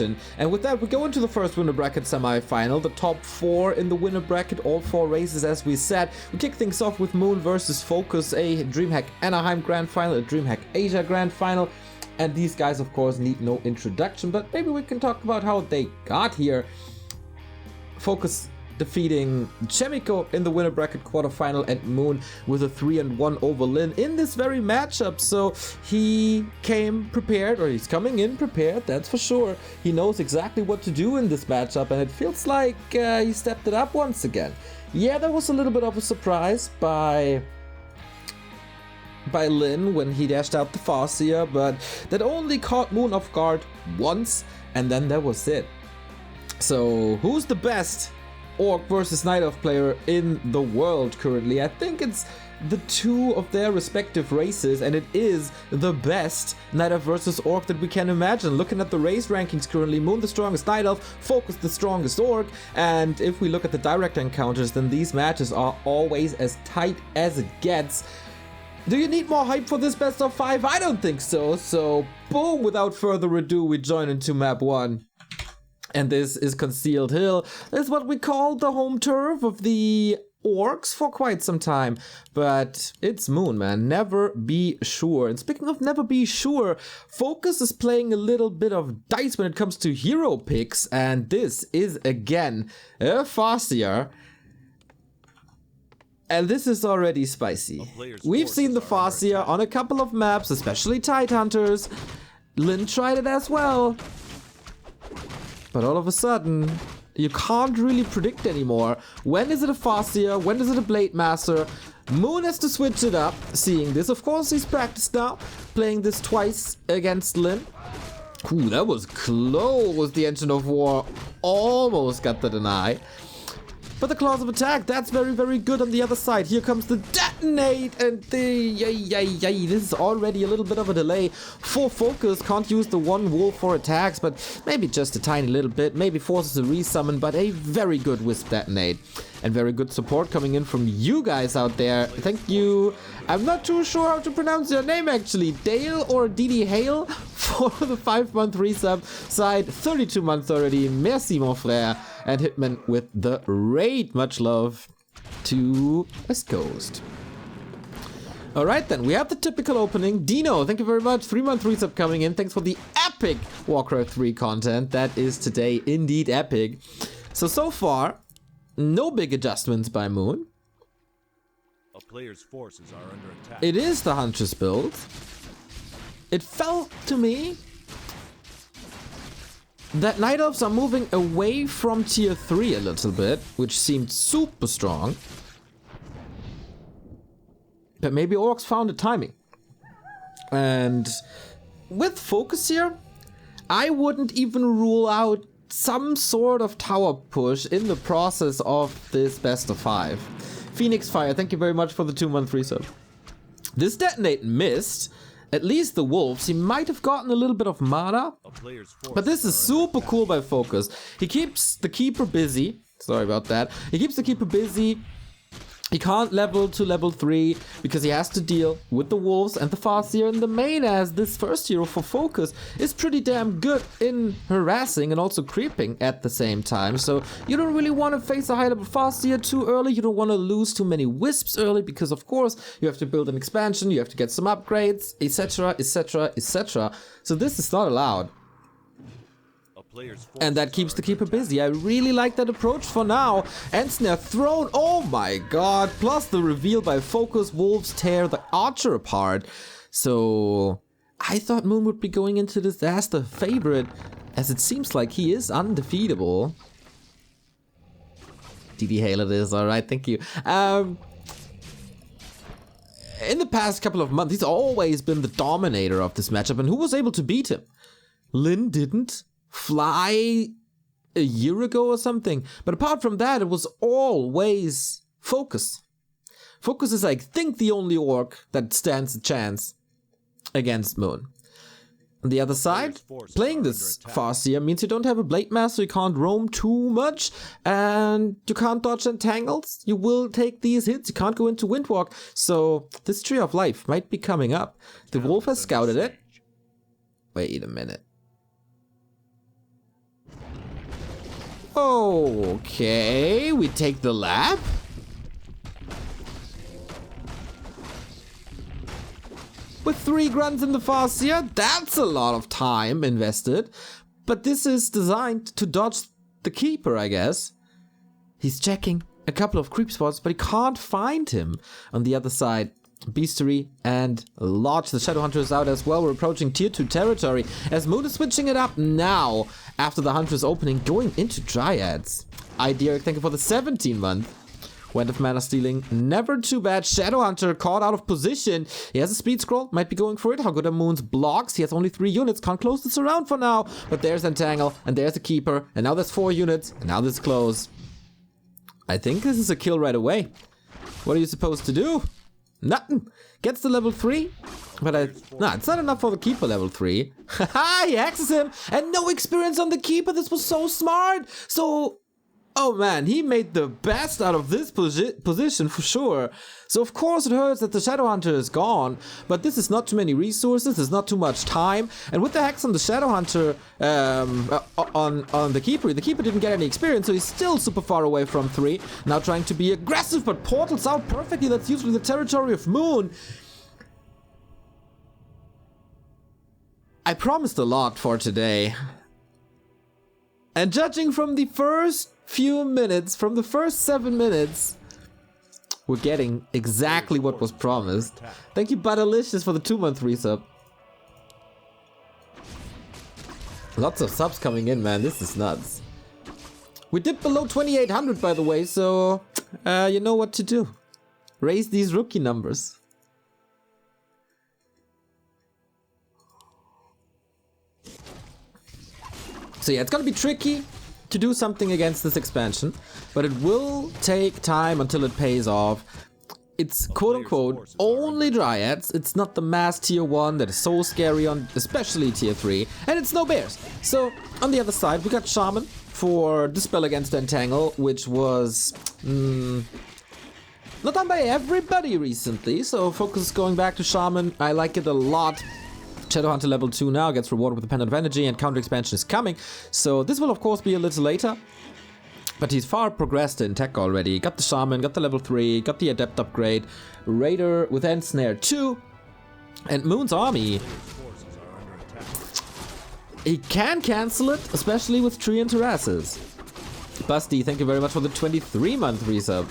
And with that, we go into the first winner bracket semi-final. The top 4 in the winner bracket, all 4 races as we said. We kick things off with Moon versus FoCuS, a DreamHack Anaheim Grand Final, a DreamHack Asia Grand Final. And these guys, of course, need no introduction, but maybe we can talk about how they got here. FoCuS defeating Chemico in the winner bracket quarterfinal, and Moon with a 3-1 over Lin in this very matchup. So he came prepared, or he's coming in prepared, that's for sure. He knows exactly what to do in this matchup, and it feels like he stepped it up once again. Yeah, there was a little bit of a surprise by Lin when he dashed out the FoCuS, but that only caught Moon off guard once, and then that was it. So who's the best Orc versus Night Elf player in the world currently? I think it's the 2 of their respective races, and it is the best Night Elf versus Orc that we can imagine. Looking at the race rankings currently, Moon the strongest Night Elf, FoCuS the strongest Orc, and if we look at the direct encounters, then these matches are always as tight as it gets. Do you need more hype for this best of 5? I don't think so. So boom, without further ado, we join into map 1. And this is Concealed Hill. This is what we call the home turf of the Orcs for quite some time. But it's Moon, man. Never be sure. And speaking of never be sure, FoCuS is playing a little bit of dice when it comes to hero picks. And this is, again, a FoCuS. And this is already spicy. We've seen the FoCuS on a couple of maps, especially Tidehunters. Lin tried it as well. But all of a sudden, you can't really predict anymore. When is it a FoCuS? When is it a Blade Master? Moon has to switch it up. Seeing this, of course, he's practiced now. Playing this twice against Lin. Ooh, that was close. The Engine of War almost got the deny. But the Claws of Attack, that's very, very good on the other side. Here comes the Detonate, and the this is already a little bit of a delay for FoCuS. Can't use the 1 wolf for attacks, but maybe just a tiny little bit. Maybe forces a resummon, but a very good Wisp Detonate. And very good support coming in from you guys out there. Thank you. I'm not too sure how to pronounce your name actually. Dale or Didi Hale for the 5-month resub side. 32 months already. Merci mon frère. And Hitman with the raid. Much love to West Coast. Alright then, we have the typical opening. Dino, thank you very much. 3-month resub coming in. Thanks for the epic Warcraft 3 content. That is today indeed epic. So far, no big adjustments by Moon. A player's forces are under attack. It is the Huntress build. It felt to me that Night Elves are moving away from tier 3 a little bit, which seemed super strong. But maybe Orcs found the timing. And with FoCuS here, I wouldn't even rule out some sort of tower push in the process of this best of 5. Phoenix Fire, thank you very much for the 2-month resub. This Detonate missed. At least the wolves. He might have gotten a little bit of mana. But this is super cool by FoCuS. He keeps the keeper busy. Sorry about that. He keeps the keeper busy. He can't level to level 3 because he has to deal with the wolves and the FoCuS in the main, as this first hero for FoCuS is pretty damn good in harassing and also creeping at the same time. So you don't really want to face a high level FoCuS too early. You don't want to lose too many wisps early because of course you have to build an expansion, you have to get some upgrades, etc, etc, etc. So this is not allowed. And that keeps the keeper busy. I really like that approach for now. And Snare thrown, oh my god. Plus the reveal by FoCuS, wolves tear the archer apart. So I thought Moon would be going into this as the favorite, as it seems like he is undefeatable. DD Hale it is, alright, thank you. In the past couple of months, he's always been the dominator of this matchup, and who was able to beat him? Lin didn't fly a year ago or something. But apart from that, it was always FoCuS. FoCuS is, I think, the only orc that stands a chance against Moon. On the other side, playing this FoCuS means you don't have a Blade Master, you can't roam too much, and you can't dodge entangles. You will take these hits, you can't go into Windwalk, so this Tree of Life might be coming up. The Wolf has scouted it. Wait a minute. Okay, we take the lap. With 3 grunts in the FoCuS, that's a lot of time invested. But this is designed to dodge the keeper, I guess. He's checking a couple of creep spots, but he can't find him. On the other side, Beastery and Lodge, the Shadowhunters out as well. We're approaching tier 2 territory as Moon is switching it up now after the Huntress opening, going into Dryads. Derek, thank you for the 17 month. Went of mana stealing, never too bad. Shadowhunter caught out of position. He has a speed scroll, might be going for it. How good are Moon's blocks? He has only 3 units, can't close this around for now. But there's Entangle, and there's the Keeper, and now there's 4 units, and now this close. I think this is a kill right away. What are you supposed to do? Nothing. Gets the level 3, but it's not enough for the Keeper level 3. Haha, he axes him, and no experience on the Keeper. This was so smart. So, oh man, he made the best out of this position for sure. So of course it hurts that the Shadowhunter is gone, but this is not too many resources, there's not too much time. And with the hex on the Shadowhunter, on the Keeper didn't get any experience, so he's still super far away from 3. Now trying to be aggressive, but portals out perfectly. That's usually the territory of Moon. I promised a lot for today. And judging from the first few minutes, from the first 7 minutes, we're getting exactly what was promised. Thank you, Butterlicious, for the 2-month resub. Lots of subs coming in, man. This is nuts. We dipped below 2800, by the way, so you know what to do. Raise these rookie numbers. So yeah, it's gonna be tricky to do something against this expansion, but it will take time until it pays off. It's quote-unquote only Dryads. It's not the mass tier 1 that is so scary on especially tier 3, and it's no bears. So on the other side we got Shaman for Dispel against Entangle, which was not done by everybody recently, so FoCuS going back to Shaman. I like it a lot. Shadowhunter level 2 now gets rewarded with the Pendant of Energy, and counter expansion is coming. So this will of course be a little later. But he's far progressed in tech already. Got the Shaman, got the level 3, got the Adept upgrade. Raider with Ensnare 2. And Moon's army. He can cancel it, especially with Tree and Terraces. Busty, thank you very much for the 23-month resub.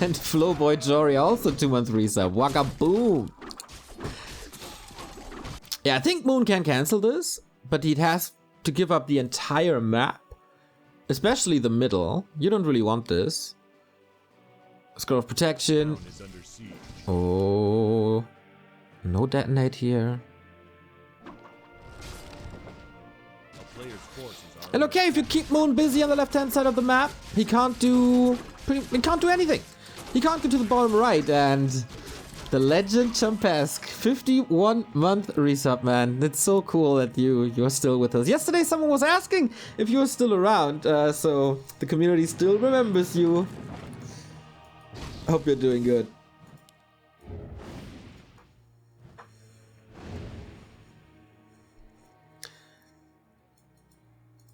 And Flowboy Jory also 2-month resub. Waka boom. Yeah, I think Moon can cancel this, but he has to give up the entire map, especially the middle. You don't really want this. Scroll of Protection. Oh, no detonate here. And okay, if you keep Moon busy on the left-hand side of the map, he can't do anything. He can't go to the bottom right, and the legend Chumpesque 51-month resub, man. It's so cool that you're still with us. Yesterday someone was asking if you were still around, so the community still remembers you. Hope you're doing good.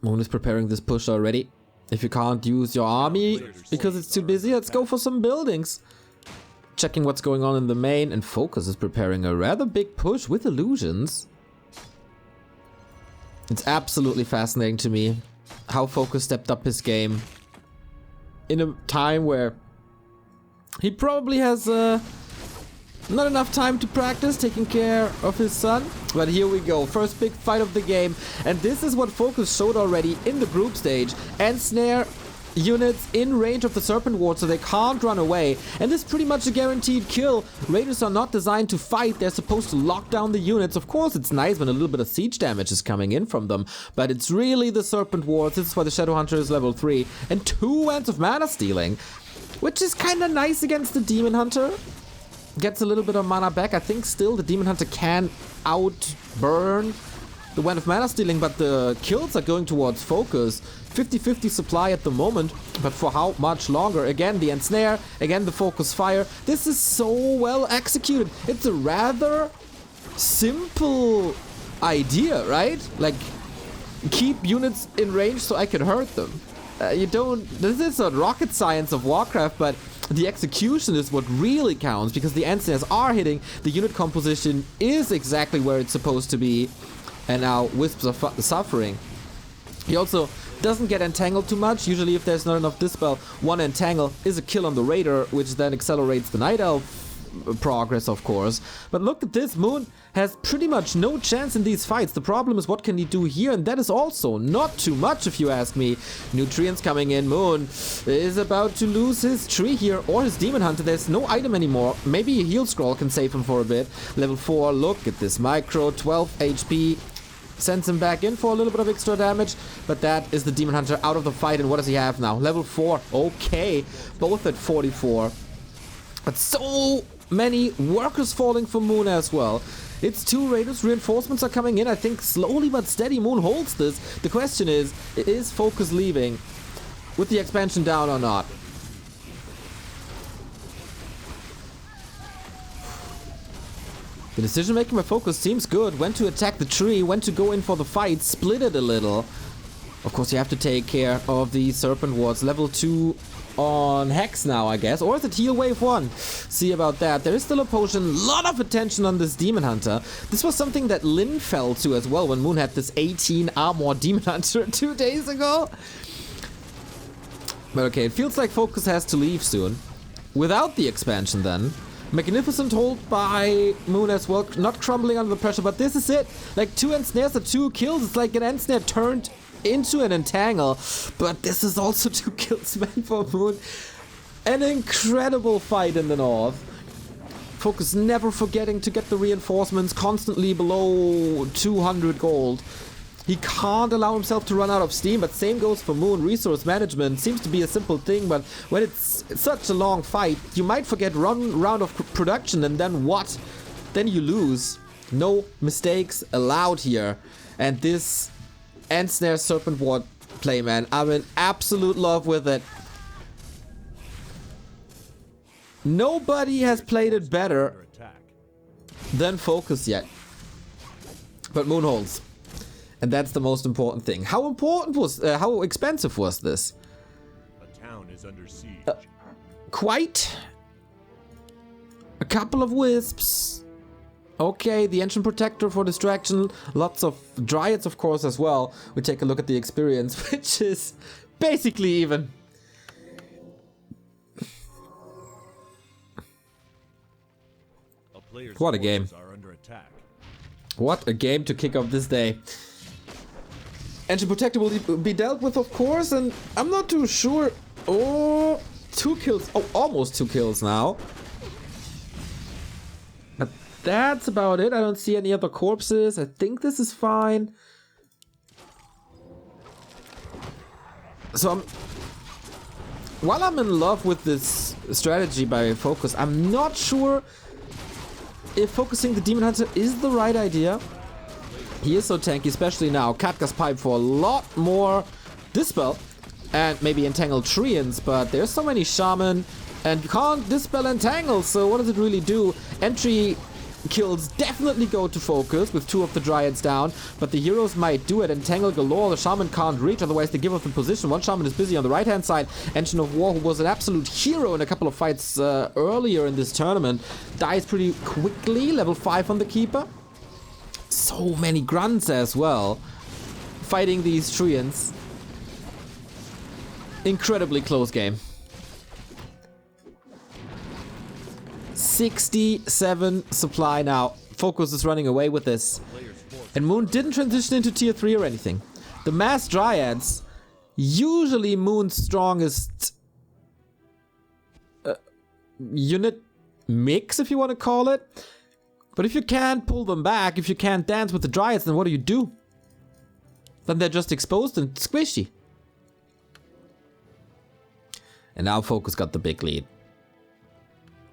Moon is preparing this push already. If you can't use your army because it's too busy, let's go for some buildings. Checking what's going on in the main, and FoCuS is preparing a rather big push with illusions. It's absolutely fascinating to me how FoCuS stepped up his game in a time where he probably has not enough time to practice taking care of his son. But here we go, first big fight of the game, and this is what FoCuS showed already in the group stage. Ensnare units in range of the Serpent Ward, so they can't run away, and this is pretty much a guaranteed kill. Raiders are not designed to fight, they're supposed to lock down the units. Of course it's nice when a little bit of siege damage is coming in from them, but it's really the Serpent Wards. This is why the Shadowhunter is level 3, and 2 ends of mana stealing, which is kinda nice against the Demon Hunter. Gets a little bit of mana back. I think still the Demon Hunter can outburn the Wand of Mana Stealing, but the kills are going towards FoCuS. 50-50 supply at the moment, but for how much longer? Again, the Ensnare, again the FoCuS Fire. This is so well executed. It's a rather simple idea, right? Like, keep units in range so I can hurt them. This is not rocket science of Warcraft, but the execution is what really counts, because the engineers are hitting, the unit composition is exactly where it's supposed to be, and now Wisps are suffering. He also doesn't get entangled too much. Usually if there's not enough dispel, one entangle is a kill on the raider, which then accelerates the night elf progress, of course. But look at this, Moon has pretty much no chance in these fights. The problem is, what can he do here? And that is also not too much, if you ask me. Nutrients coming in. Moon is about to lose his tree here, or his demon hunter. There's no item anymore. Maybe a heal scroll can save him for a bit. Level 4, look at this micro, 12 HP. Sends him back in for a little bit of extra damage, but that is the demon hunter out of the fight. And what does he have now? Level 4. Okay, both at 44. But so many workers falling for Moon as well. It's 2 raiders, reinforcements are coming in. I think slowly but steady Moon holds this. The question is FoCuS leaving with the expansion down or not? The decision making by FoCuS seems good. When to attack the tree, when to go in for the fight, split it a little. Of course, you have to take care of the Serpent Wards. Level 2 on Hex now, I guess. Or is it Heal Wave 1? See about that. There is still a potion. Lot of attention on this Demon Hunter. This was something that Lin fell to as well when Moon had this 18 armor Demon Hunter 2 days ago. But okay, it feels like FoCuS has to leave soon. Without the expansion then. Magnificent hold by Moon as well. Not crumbling under the pressure, but this is it. Like 2 ensnares are 2 kills. It's like an ensnare turned into an entangle, but this is also 2 kills meant for Moon. An incredible fight in the north. FoCuS never forgetting to get the reinforcements, constantly below 200 gold. He can't allow himself to run out of steam, but same goes for Moon. Resource management seems to be a simple thing, but when it's such a long fight, you might forget one round of production, and then what? Then you lose. No mistakes allowed here. And this Ensnare Serpent Ward play, man, I'm in absolute love with it. Nobody has played it better than FoCuS yet. But Moon holds. And that's the most important thing. How expensive was this? A town is under siege. Quite. A couple of wisps. Okay, the Ancient Protector for distraction. Lots of Dryads, of course, as well. We take a look at the experience, which is basically even. What a game. What a game to kick off this day. Ancient Protector will be dealt with, of course, and I'm not too sure. Oh, 2 kills. Oh, almost 2 kills now. But that's about it. I don't see any other corpses. I think this is fine. So while I'm in love with this strategy by FoCuS, I'm not sure if focusing the Demon Hunter is the right idea. He is so tanky, especially now. Katka's Pipe for a lot more Dispel and maybe Entangle Treants, but there's so many Shaman and you can't Dispel Entangle, so what does it really do? Entry kills definitely go to FoCuS with 2 of the Dryads down, but the heroes might do it. Entangle galore, the Shaman can't reach, otherwise they give up the position. One Shaman is busy on the right hand side. Engine of War, who was an absolute hero in a couple of fights earlier in this tournament, dies pretty quickly. Level 5 on the Keeper. So many grunts as well, fighting these Treants. Incredibly close game. 67 supply now. FoCuS is running away with this. And Moon didn't transition into tier 3 or anything. The mass Dryads, usually Moon's strongest unit mix, if you want to call it. But if you can't pull them back, if you can't dance with the Dryads, then what do? Then they're just exposed and squishy. And now FoCuS got the big lead.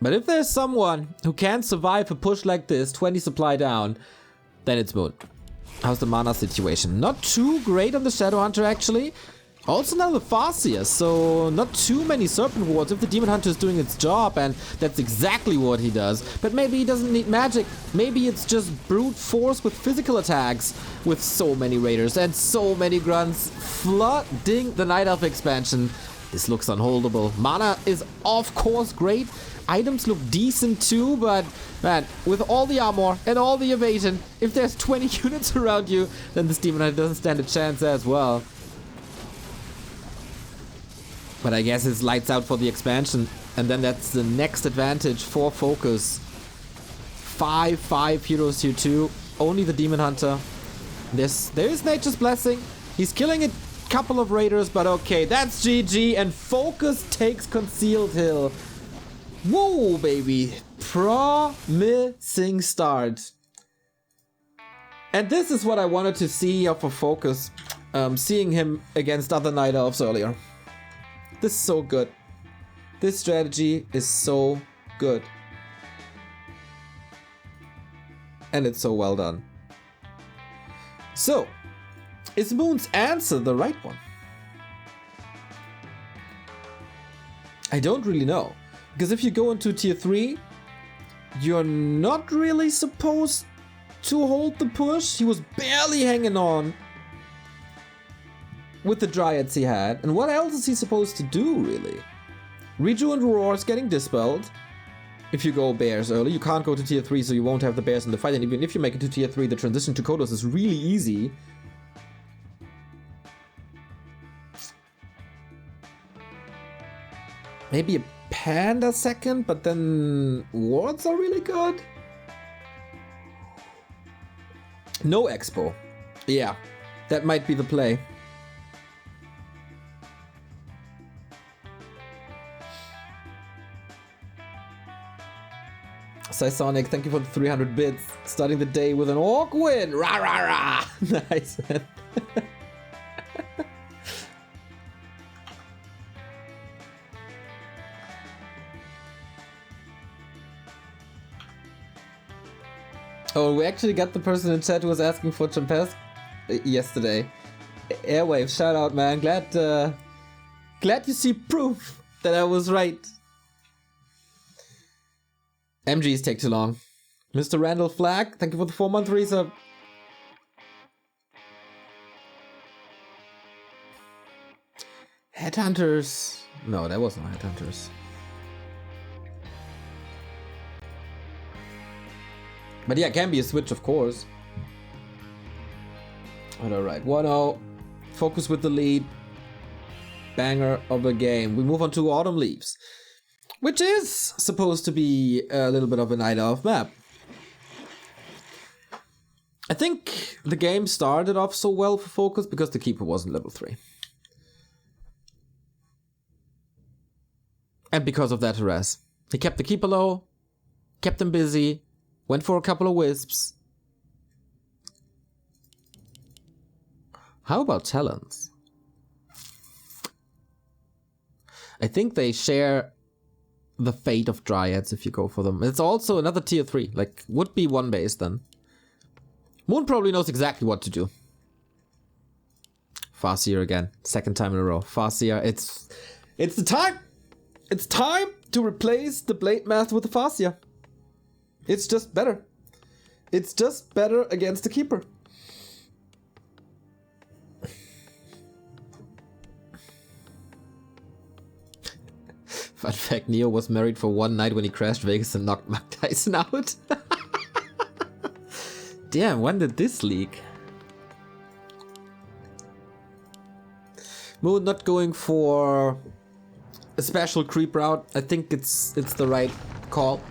But if there's someone who can't survive a push like this, 20 supply down, then it's Moon. How's the mana situation? Not too great on the Shadowhunter, actually. Also now the FoCuS, so not too many Serpent Wards if the Demon Hunter is doing its job, and that's exactly what he does. But maybe he doesn't need magic. Maybe it's just brute force with physical attacks, with so many Raiders and so many Grunts flooding the Night Elf expansion. This looks unholdable. Mana is of course great. Items look decent too, but man, with all the armor and all the evasion, if there's 20 units around you, then this Demon Hunter doesn't stand a chance as well. But I guess it's lights out for the expansion, and then that's the next advantage for FoCuS. 5 heroes here too, only the Demon Hunter. There is Nature's Blessing. He's killing a couple of Raiders, but okay, that's GG, and FoCuS takes Concealed Hill. Whoa, baby. Promising start. And this is what I wanted to see for FoCuS, seeing him against other Night Elves earlier. This is so good. This strategy is so good. And it's so well done. So, is Moon's answer the right one? I don't really know. Because if you go into tier 3, you're not really supposed to hold the push. He was barely hanging on with the Dryads he had. And what else is he supposed to do, really? Reju and Roar is getting dispelled. If you go Bears early, you can't go to tier 3, so you won't have the Bears in the fight. And even if you make it to tier 3, the transition to Kodos is really easy. Maybe a Panda second, but then wards are really good. No Expo. Yeah, that might be the play. Sonic, thank you for the 300 bits. Starting the day with an orc win. Rah rah rah. Nice. Oh, we actually got the person in chat who was asking for Champes yesterday. Airwave, shout out, man. Glad you see proof that I was right. MGs take too long. Mr. Randall Flag, thank you for the 4-month resub. Headhunters. No, that wasn't Headhunters. But yeah, it can be a switch, of course. Alright, 1-0. FoCuS with the lead. Banger of a game. We move on to Autumn Leaves, which is supposed to be a little bit of a Night Elf map. I think the game started off so well for FoCuS because the Keeper wasn't level 3. And because of that harass. He kept the Keeper low, kept him busy, went for a couple of wisps. How about talents? I think they share the fate of Dryads if you go for them. It's also another tier 3, like would be 1 base then. Moon probably knows exactly what to do. FoCuS again, 2nd time in a row. FoCuS, it's the time! It's time to replace the Blade Master with the FoCuS. It's just better. It's just better against the Keeper. Fun fact, Neo was married for 1 night when he crashed Vegas and knocked Mike Tyson out. Damn, when did this leak? Moon not going for a special creep route. I think it's the right call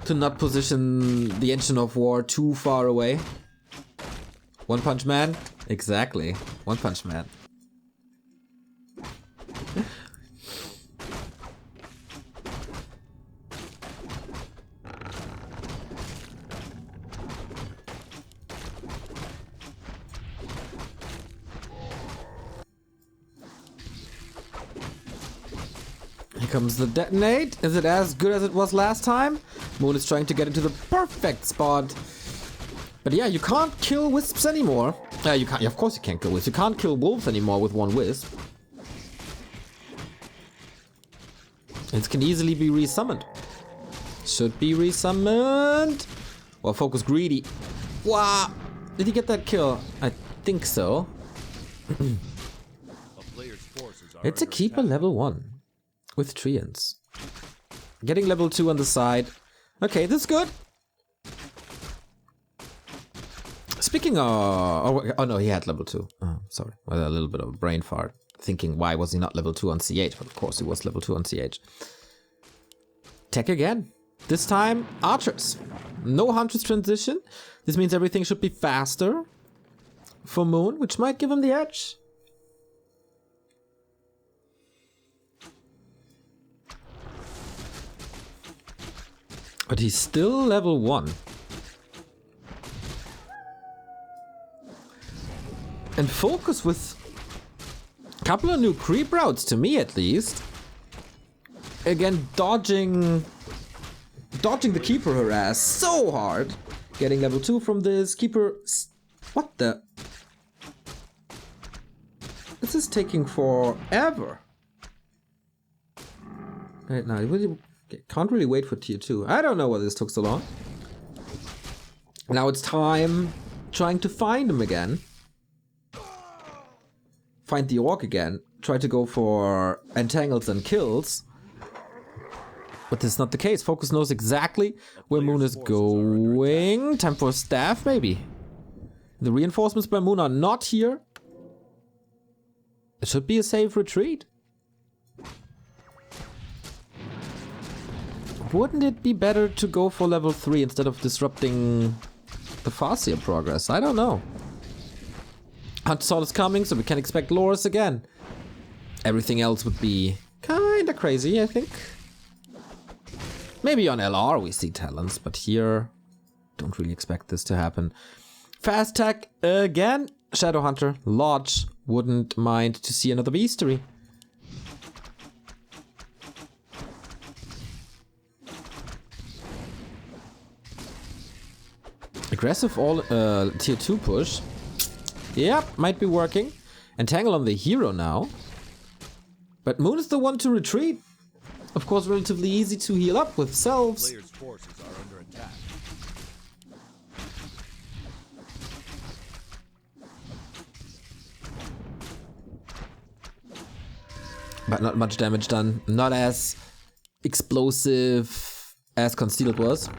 to not position the Engine of War too far away. One Punch Man? Exactly. One Punch Man. Here comes the detonate. Is it as good as it was last time? Moon is trying to get into the perfect spot. But yeah, you can't kill wisps anymore. You can't. Of course you can't kill Wisp. You can't kill wolves anymore with one Wisp. It can easily be resummoned. Should be resummoned. Well, FoCuS greedy. Wow. Did he get that kill? I think so. It's a keeper level 1 with Treants. Getting level 2 on the side. Okay, this is good. Speaking of... Oh no, he had level 2. Oh, sorry. Well, a little bit of a brain fart. Thinking, why was he not level 2 on CH? But of course he was level 2 on CH. Tech again. This time, archers. No Huntress transition. This means everything should be faster for Moon, which might give him the edge. But he's still level 1. And FoCuS with a couple of new creep routes, to me at least. Again, dodging the Keeper harass so hard. Getting level 2 from this. Keeper... What the... This is taking forever. Right now, can't really wait for tier 2. I don't know why this took so long. Now it's time trying to find him again. Find the orc again. Try to go for entangles and kills. But this is not the case. FoCuS knows exactly where Moon is going. Time for a staff, maybe. The reinforcements by Moon are not here. It should be a safe retreat. Wouldn't it be better to go for level 3 instead of disrupting the FoCuS progress? I don't know. Hunter Sword is coming, so we can expect Loris again. Everything else would be kinda crazy, I think. Maybe on LR we see talents, but here don't really expect this to happen. Fast tech again. Shadowhunter, Lodge, wouldn't mind to see another bestiary. Aggressive all tier 2 push. Yep, might be working. Entangle on the hero now. But Moon is the one to retreat. Of course, relatively easy to heal up with selves. Players' forces are under attack. But not much damage done. Not as explosive as Concealed was.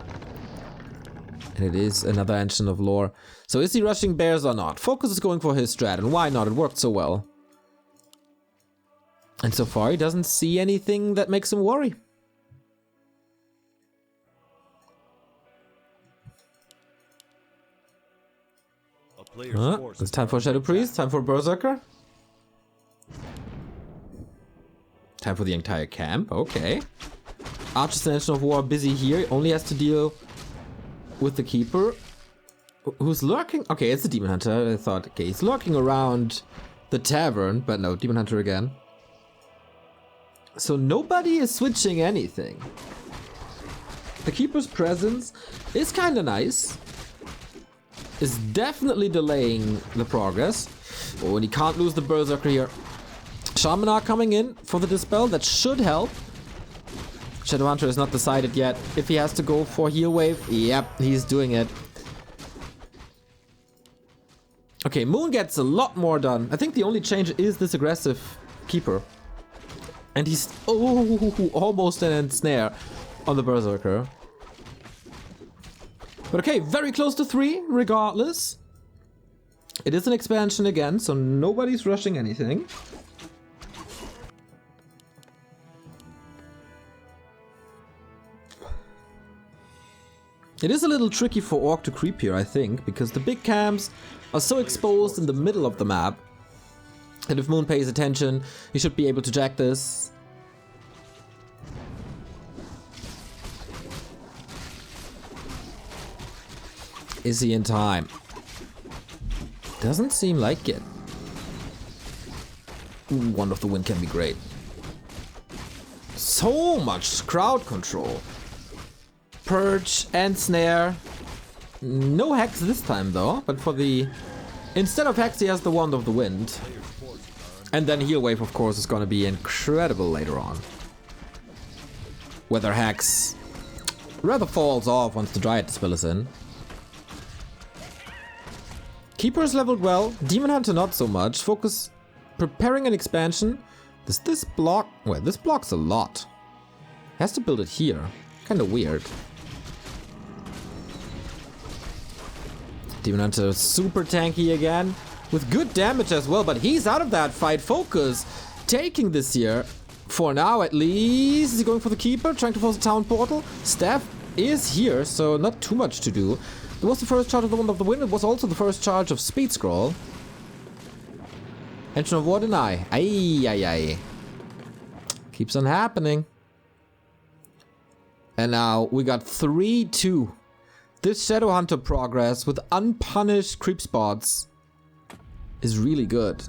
And it is another engine of lore. So is he rushing bears or not? FoCuS is going for his strat, and why not? It worked so well. And so far he doesn't see anything that makes him worry. It's time for Shadow Priest, time for Berserker. Time for the entire camp, okay. Archer's Nation of War busy here, only has to deal with the Keeper. Who's lurking? Okay, it's the Demon Hunter. I thought, okay, he's lurking around the tavern, but no, Demon Hunter again. So nobody is switching anything. The Keeper's presence is kinda nice. Is definitely delaying the progress. Oh, and he can't lose the Berserker here. Shaman are coming in for the Dispel, that should help. Shadowhunter is not decided yet. If he has to go for Heal Wave, yep, he's doing it. Okay, Moon gets a lot more done. I think the only change is this aggressive Keeper. And he's almost an ensnare on the Berserker. But okay, very close to 3 regardless. It is an expansion again, so nobody's rushing anything. It is a little tricky for Orc to creep here, I think, because the big camps are so exposed in the middle of the map. And if Moon pays attention, he should be able to jack this. Is he in time? Doesn't seem like it. Ooh, Wand of the Wind can be great. So much crowd control. Purge and Snare. No Hex this time though, but for the Instead of Hex, he has the Wand of the Wind. And then Heal Wave, of course, is going to be incredible later on. Whether Hex rather falls off once the Dryad spell is in. Keeper is leveled well. Demon Hunter not so much. FoCuS preparing an expansion. Does this block? Well, this blocks a lot. Has to build it here. Kind of weird. Demon Hunter super tanky again. With good damage as well, but he's out of that fight. FoCuS taking this here. For now, at least. Is he going for the Keeper? Trying to force a town portal? Staff is here, so not too much to do. It was the first charge of the Wand of the Wind. It was also the first charge of Speed Scroll. Engine of War deny. Aye, aye, aye. Keeps on happening. And now we got 3-2. This Shadowhunter progress with unpunished creep spots is really good.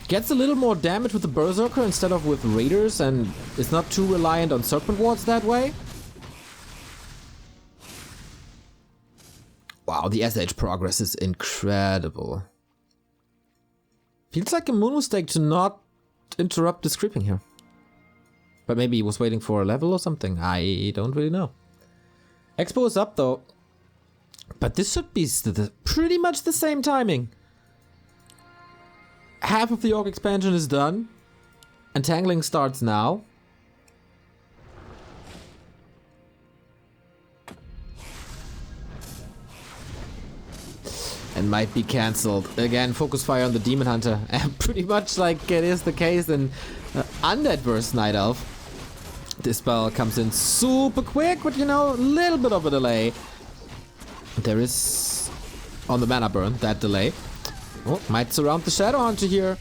Gets a little more damage with the Berserker instead of with Raiders, and is not too reliant on Serpent Wards that way. Wow, the SH progress is incredible. Feels like a moon mistake to not interrupt this creeping here. But maybe he was waiting for a level or something. I don't really know. Expo is up though. But this should be pretty much the same timing. Half of the Orc expansion is done. Entangling starts now. And might be cancelled. Again, focus fire on the Demon Hunter. And pretty much like it is the case in Undead vs Night Elf. This spell comes in super quick, but you know, a little bit of a delay. There is, on the mana burn, that delay. Oh, might surround the Shadowhunter here.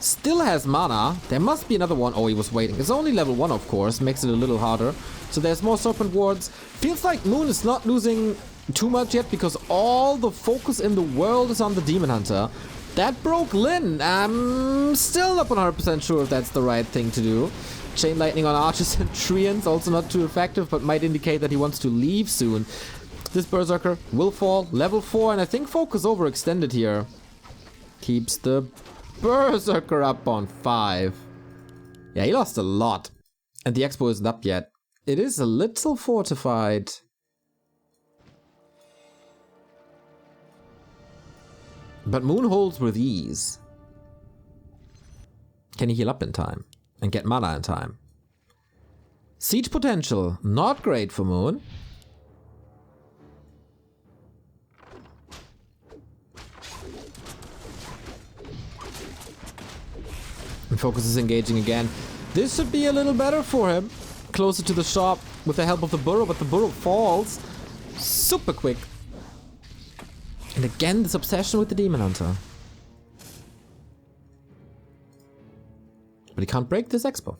Still has mana. There must be another one. Oh, he was waiting. It's only level 1, of course. Makes it a little harder. So there's more Serpent Wards. Feels like Moon is not losing too much yet because all the focus in the world is on the Demon Hunter. That broke Lyn. I'm still not 100% sure if that's the right thing to do. Chain Lightning on Archers and Treants, also not too effective, but might indicate that he wants to leave soon. This Berserker will fall, level 4, and I think FoCuS overextended here. Keeps the Berserker up on 5. Yeah, he lost a lot. And the Expo isn't up yet. It is a little fortified. But Moon holds with ease. Can he heal up in time? And get mana in time? Siege potential, not great for Moon. And FoCuS is engaging again. This should be a little better for him. Closer to the shop with the help of the burrow, but the burrow falls super quick. And again, this obsession with the Demon Hunter. But he can't break this Expo.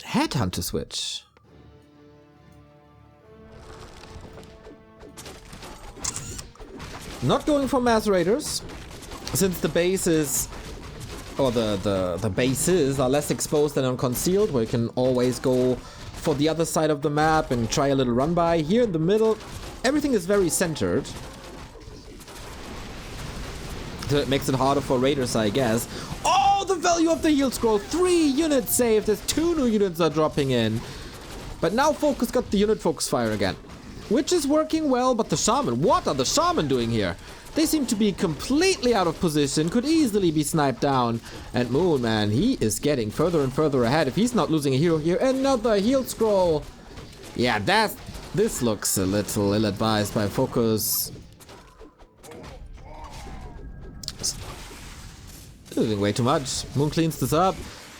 Headhunter switch. Not going for Mass Raiders, since the bases, or the bases are less exposed than on Concealed, where you can always go for the other side of the map and try a little run by. Here in the middle, everything is very centered. So it makes it harder for Raiders, I guess. Oh, the value of the heal scroll. 3 units saved as 2 new units are dropping in. But now FoCuS got the unit focus fire again. Which is working well, but the Shaman, what are the Shaman doing here? They seem to be completely out of position, could easily be sniped down. And Moon, man, he is getting further and further ahead. If he's not losing a hero here, another heal scroll. Yeah, this looks a little ill-advised by FoCuS. Losing way too much. Moon cleans this up.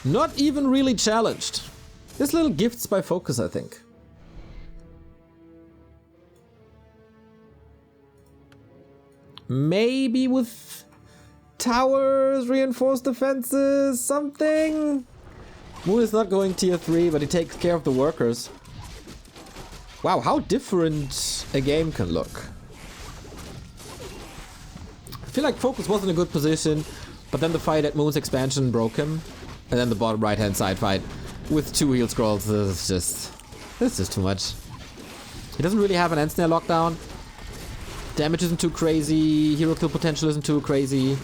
Not even really challenged. This little gifts by FoCuS, I think. Maybe with towers, reinforced defenses, something. Moon is not going tier 3, but he takes care of the workers. Wow, how different a game can look. I feel like FoCuS was in a good position, but then the fight at Moon's expansion broke him. And then the bottom right-hand side fight with 2 heal scrolls is just... This is too much. He doesn't really have an end snare lockdown. Damage isn't too crazy. Hero kill potential isn't too crazy.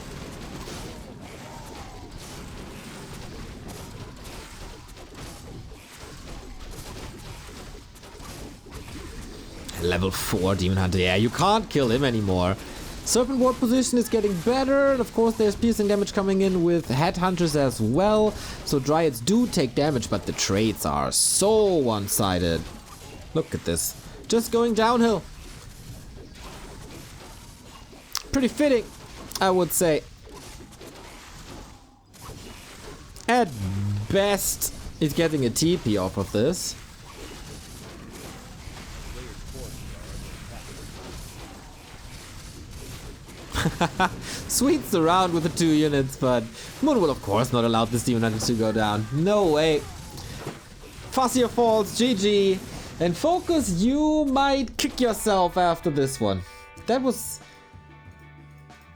Level 4 Demon Hunter. Yeah, you can't kill him anymore. Serpent Ward position is getting better. And of course, there's piercing damage coming in with Headhunters as well. So Dryads do take damage, but the traits are so one-sided. Look at this. Just going downhill. Pretty fitting, I would say. At best, he's getting a TP off of this. Sweets around with the 2 units, but Moon will of course not allow this Demon Hunter to go down. No way. FoCuS falls, GG. And FoCuS, you might kick yourself after this one. That was...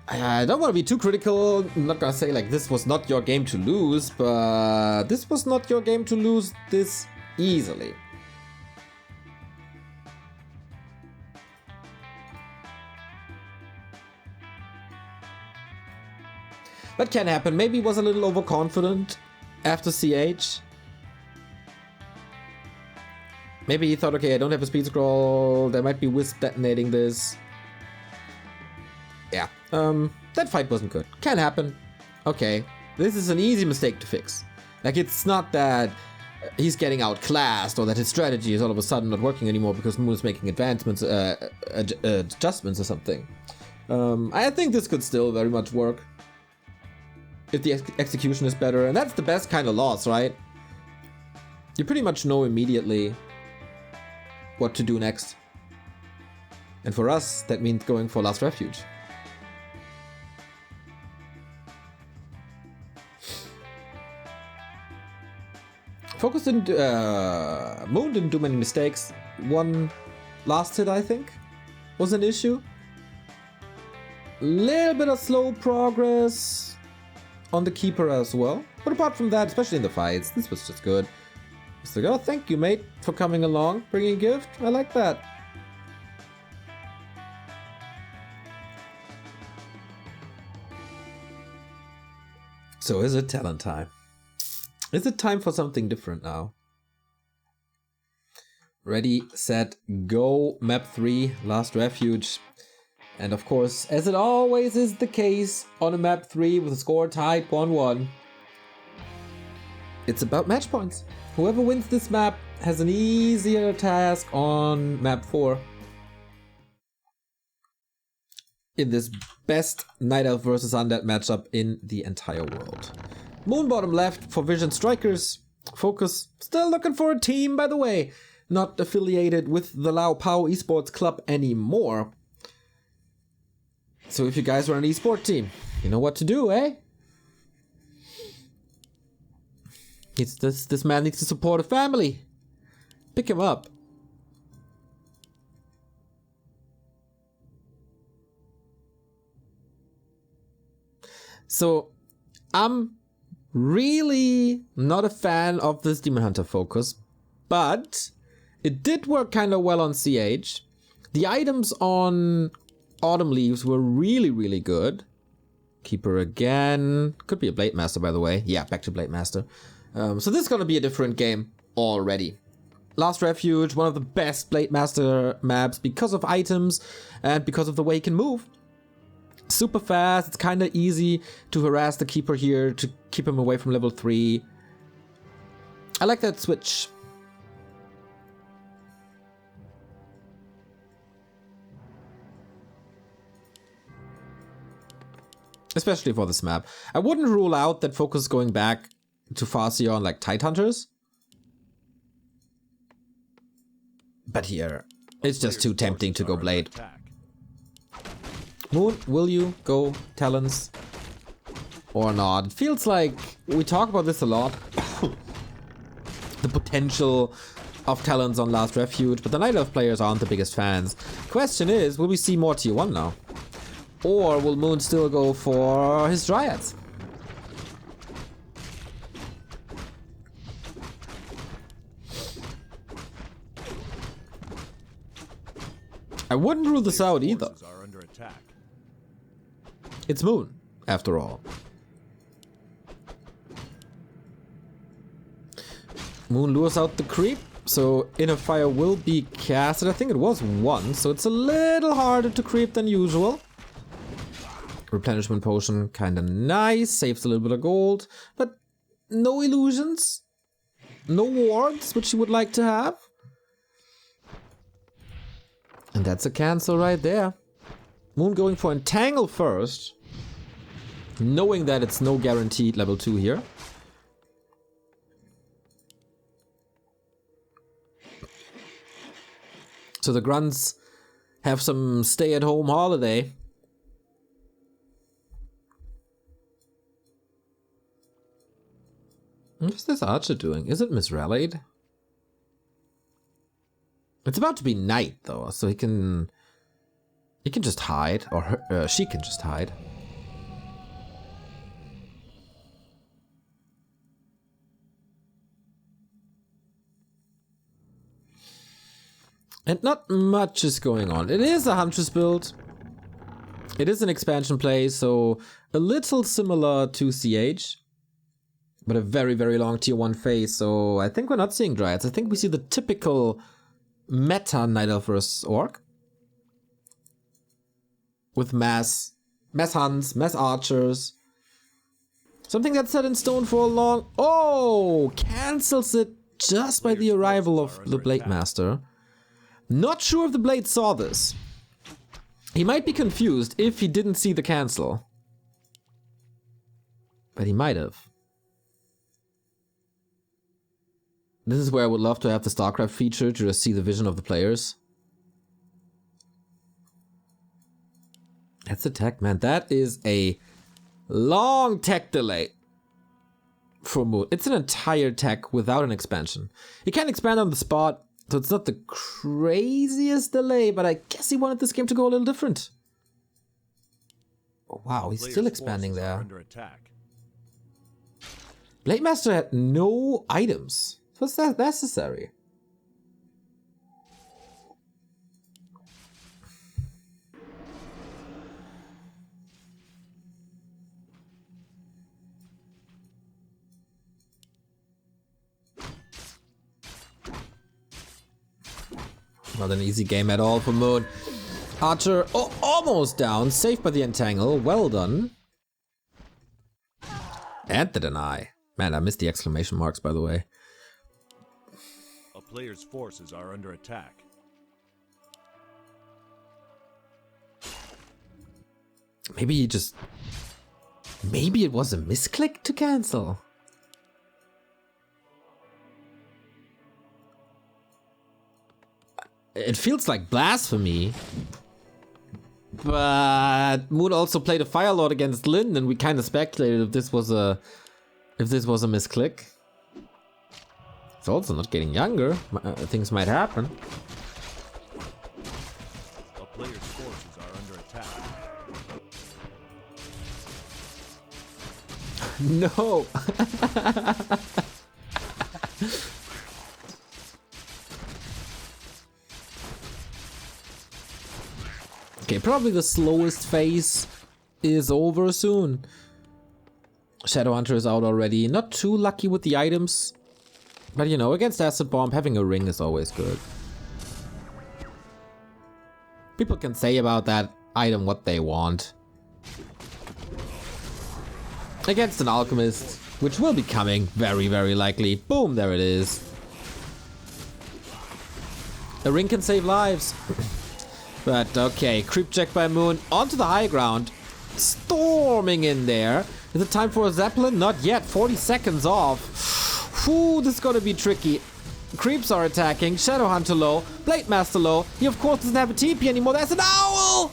I don't want to be too critical. I'm not gonna say like this was not your game to lose, but this was not your game to lose this easily. That can happen. Maybe he was a little overconfident after CH. Maybe he thought, okay, I don't have a speed scroll. There might be Wisp detonating this. Yeah, that fight wasn't good. Can happen. Okay, this is an easy mistake to fix. Like, it's not that he's getting outclassed or that his strategy is all of a sudden not working anymore because Moon is making adjustments or something. I think this could still very much work if the execution is better, and that's the best kind of loss, right? You pretty much know immediately what to do next. And for us, that means going for Last Refuge. FoCuS didn't, Moon didn't do many mistakes. One last hit, I think, was an issue. Little bit of slow progress on the Keeper as well. But apart from that, especially in the fights, this was just good. It's like, oh, thank you, mate, for coming along, bringing a gift. I like that. So is it talent time? Is it time for something different now? Ready, set, go. Map 3, Last Refuge. And of course, as it always is the case on a map 3 with a score tied 1-1, it's about match points. Whoever wins this map has an easier task on map 4. In this best Night Elf versus Undead matchup in the entire world. Moon bottom left for Vision Strikers. FoCuS still looking for a team, by the way. Not affiliated with the Lao Pao Esports Club anymore. So if you guys are an esport team, you know what to do, eh? This man needs to support a family. Pick him up. So, I'm really not a fan of this Demon Hunter FoCuS, but it did work kind of well on CH. The items on Autumn Leaves were really, really good. Keeper again. Could be a Blade Master, by the way. Yeah, back to Blade Master. So this is going to be a different game already. Last Refuge, one of the best Blade Master maps because of items and because of the way he can move. Super fast, it's kind of easy to harass the Keeper here, to keep him away from level 3. I like that switch. Especially for this map. I wouldn't rule out that FoCuS going back to FoCuS on like Tidehunters. But here, it's just too tempting to go Blade. Moon, will you go Talons or not? It feels like we talk about this a lot. The potential of Talons on Last Refuge, but the Night Elf players aren't the biggest fans. Question is, will we see more tier 1 now? Or will Moon still go for his Dryads? I wouldn't rule this out either. Forces are under attack. It's Moon, after all. Moon lures out the creep, so Inner Fire will be casted. I think it was once, so it's a little harder to creep than usual. Replenishment potion, kinda nice, saves a little bit of gold, but no illusions, no wards, which you would like to have. And that's a cancel right there. Moon going for Entangle first, knowing that it's no guaranteed level 2 here. So the grunts have some stay-at-home holiday. What's this archer doing? Is it misrallied? It's about to be night though, so he can just hide, or she can just hide. And not much is going on. It is a Huntress build. It is an expansion play, so a little similar to CH. But a very, very long tier 1 phase, so I think we're not seeing Dryads. I think we see the typical meta Night Elf vs. Orc. With mass hunts, mass archers. Something that's set in stone for a long... Oh! Cancels it just by the arrival of the Blade Master. Not sure if the Blade saw this. He might be confused if he didn't see the cancel. But he might have. This is where I would love to have the StarCraft feature to just see the vision of the players. That's a tech, man. That is a long tech delay for Moon. It's an entire tech without an expansion. He can't expand on the spot, so it's not the craziest delay, but I guess he wanted this game to go a little different. Oh, wow, he's still expanding there. Blade Master had no items. Was that necessary? Not an easy game at all for Moon. Archer, oh, almost down, saved by the Entangle, well done. And the deny. Man, I missed the exclamation marks, by the way. A player's forces are under attack. Maybe he just... Maybe it was a misclick to cancel. It feels like blasphemy. But Moon also played a Fire Lord against Lyn, and we kind of speculated if this was a misclick. It's also not getting younger. Things might happen. A player's forces are under attack. No. Okay, probably the slowest phase is over soon. Shadowhunter is out already. Not too lucky with the items. But you know, against Acid Bomb, having a ring is always good. People can say about that item what they want. Against an Alchemist, which will be coming very, very likely. Boom, there it is. A ring can save lives. But okay, creep check by Moon onto the high ground. Storming in there. Is it time for a Zeppelin? Not yet. 40 seconds off. Whew, this is gonna be tricky. Creeps are attacking. Shadowhunter low. Blade Master low. He of course doesn't have a TP anymore. There's an owl!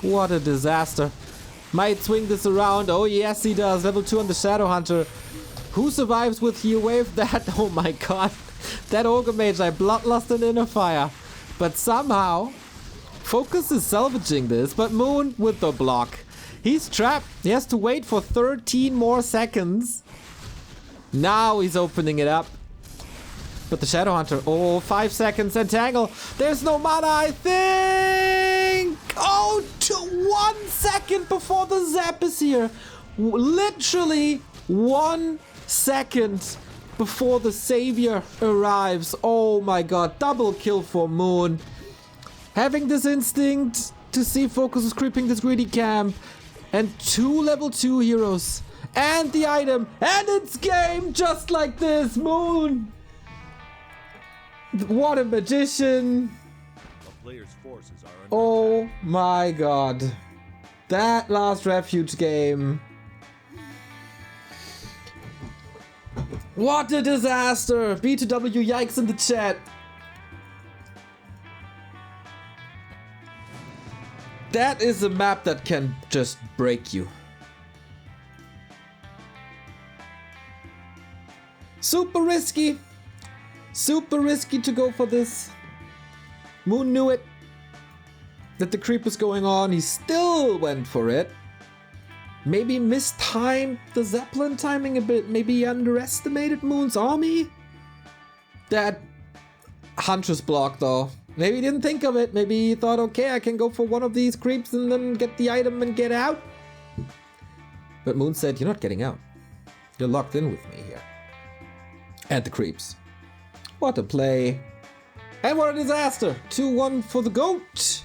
What a disaster. Might swing this around. Oh yes he does. Level 2 on the Shadowhunter. Who survives with Heal Wave? That, oh my god. That Ogre Mage, I bloodlust an Inner Fire. But somehow, FoCuS is salvaging this, but Moon with the block. He's trapped. He has to wait for 13 more seconds. Now he's opening it up. But the Shadowhunter, oh, 5 seconds, entangle. There's no mana, I think. Oh, 1 second before the zap is here. Literally 1 second before the savior arrives. Oh my god, double kill for Moon. Having this instinct to see FoCuS is creeping this greedy camp. And 2 level 2 heroes. And the item. And it's game just like this. Moon. What a magician. A player's forces are under Oh attack. my god. That last Refuge game. What a disaster. B2W yikes in the chat. That is a map that can just break you. Super risky. Super risky to go for this. Moon knew it. That the creep was going on. He still went for it. Maybe mistimed the Zeppelin timing a bit. Maybe he underestimated Moon's army. That Huntress block though. Maybe he didn't think of it. Maybe he thought, okay, I can go for one of these creeps and then get the item and get out. But Moon said, you're not getting out. You're locked in with me here. And the creeps. What a play. And what a disaster. 2-1 for the GOAT.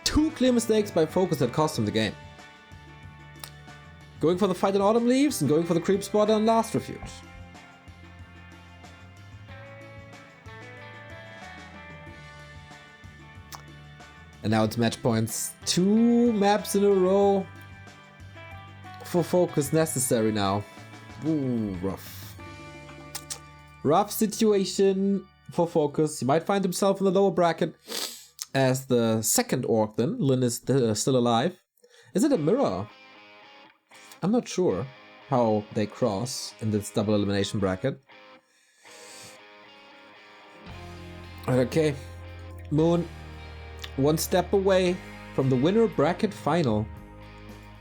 Two clear mistakes by FoCuS that cost him the game. Going for the fight in Autumn Leaves and going for the creep spot on last Refuge. And now it's match points. 2 maps in a row for FoCuS necessary now. Ooh, rough. Rough situation for FoCuS. He might find himself in the lower bracket as the second orc then. Lin is still alive. Is it a mirror? I'm not sure how they cross in this double elimination bracket. Okay. Moon, 1 step away from the Winnerbracket final.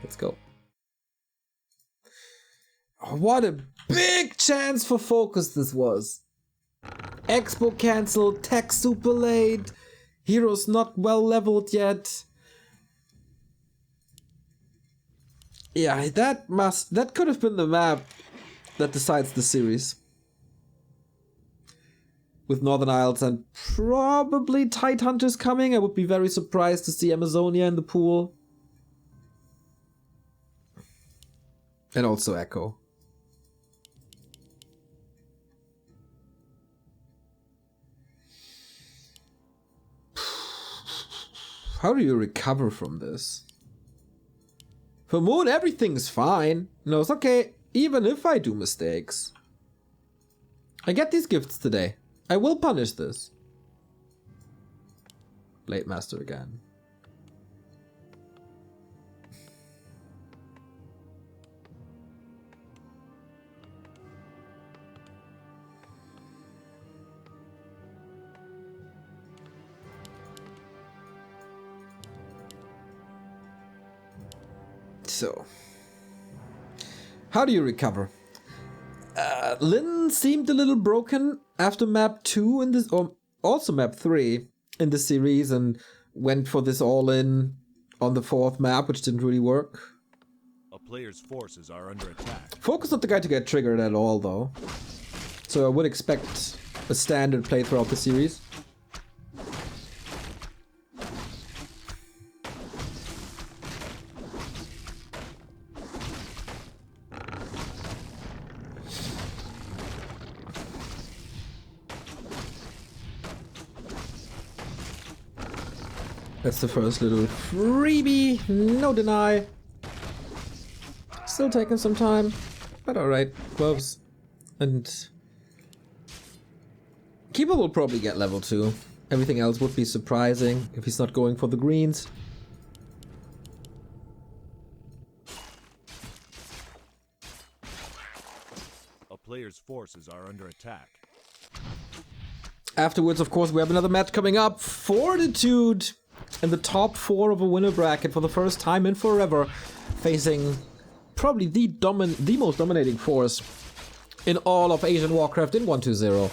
Let's go. Oh, what a big chance for FoCuS this was. Expo cancelled, tech super late, heroes not well leveled yet. Yeah, that could have been the map that decides the series. With Northern Isles and probably Tidehunters coming. I would be very surprised to see Amazonia in the pool. And also Echo. How do you recover from this? For Moon, everything's fine. He knows, okay, even if I do mistakes, I get these gifts today. I will punish this. Blade Master again. So, how do you recover? Lin seemed a little broken after map 2 in this, or also map 3 in the series, and went for this all-in on the 4th map, which didn't really work. A player's forces are under attack. FoCuS not the guy to get triggered at all, though. So I would expect a standard play throughout the series. That's the first little freebie, no deny. Still taking some time, but alright, gloves. And Keeper will probably get level 2. Everything else would be surprising if he's not going for the greens. A player's forces are under attack. Afterwards, of course, we have another match coming up. Fortitude in the top 4 of a winner bracket for the first time in forever, facing probably the most dominating force in all of Asian Warcraft in 1.2.0.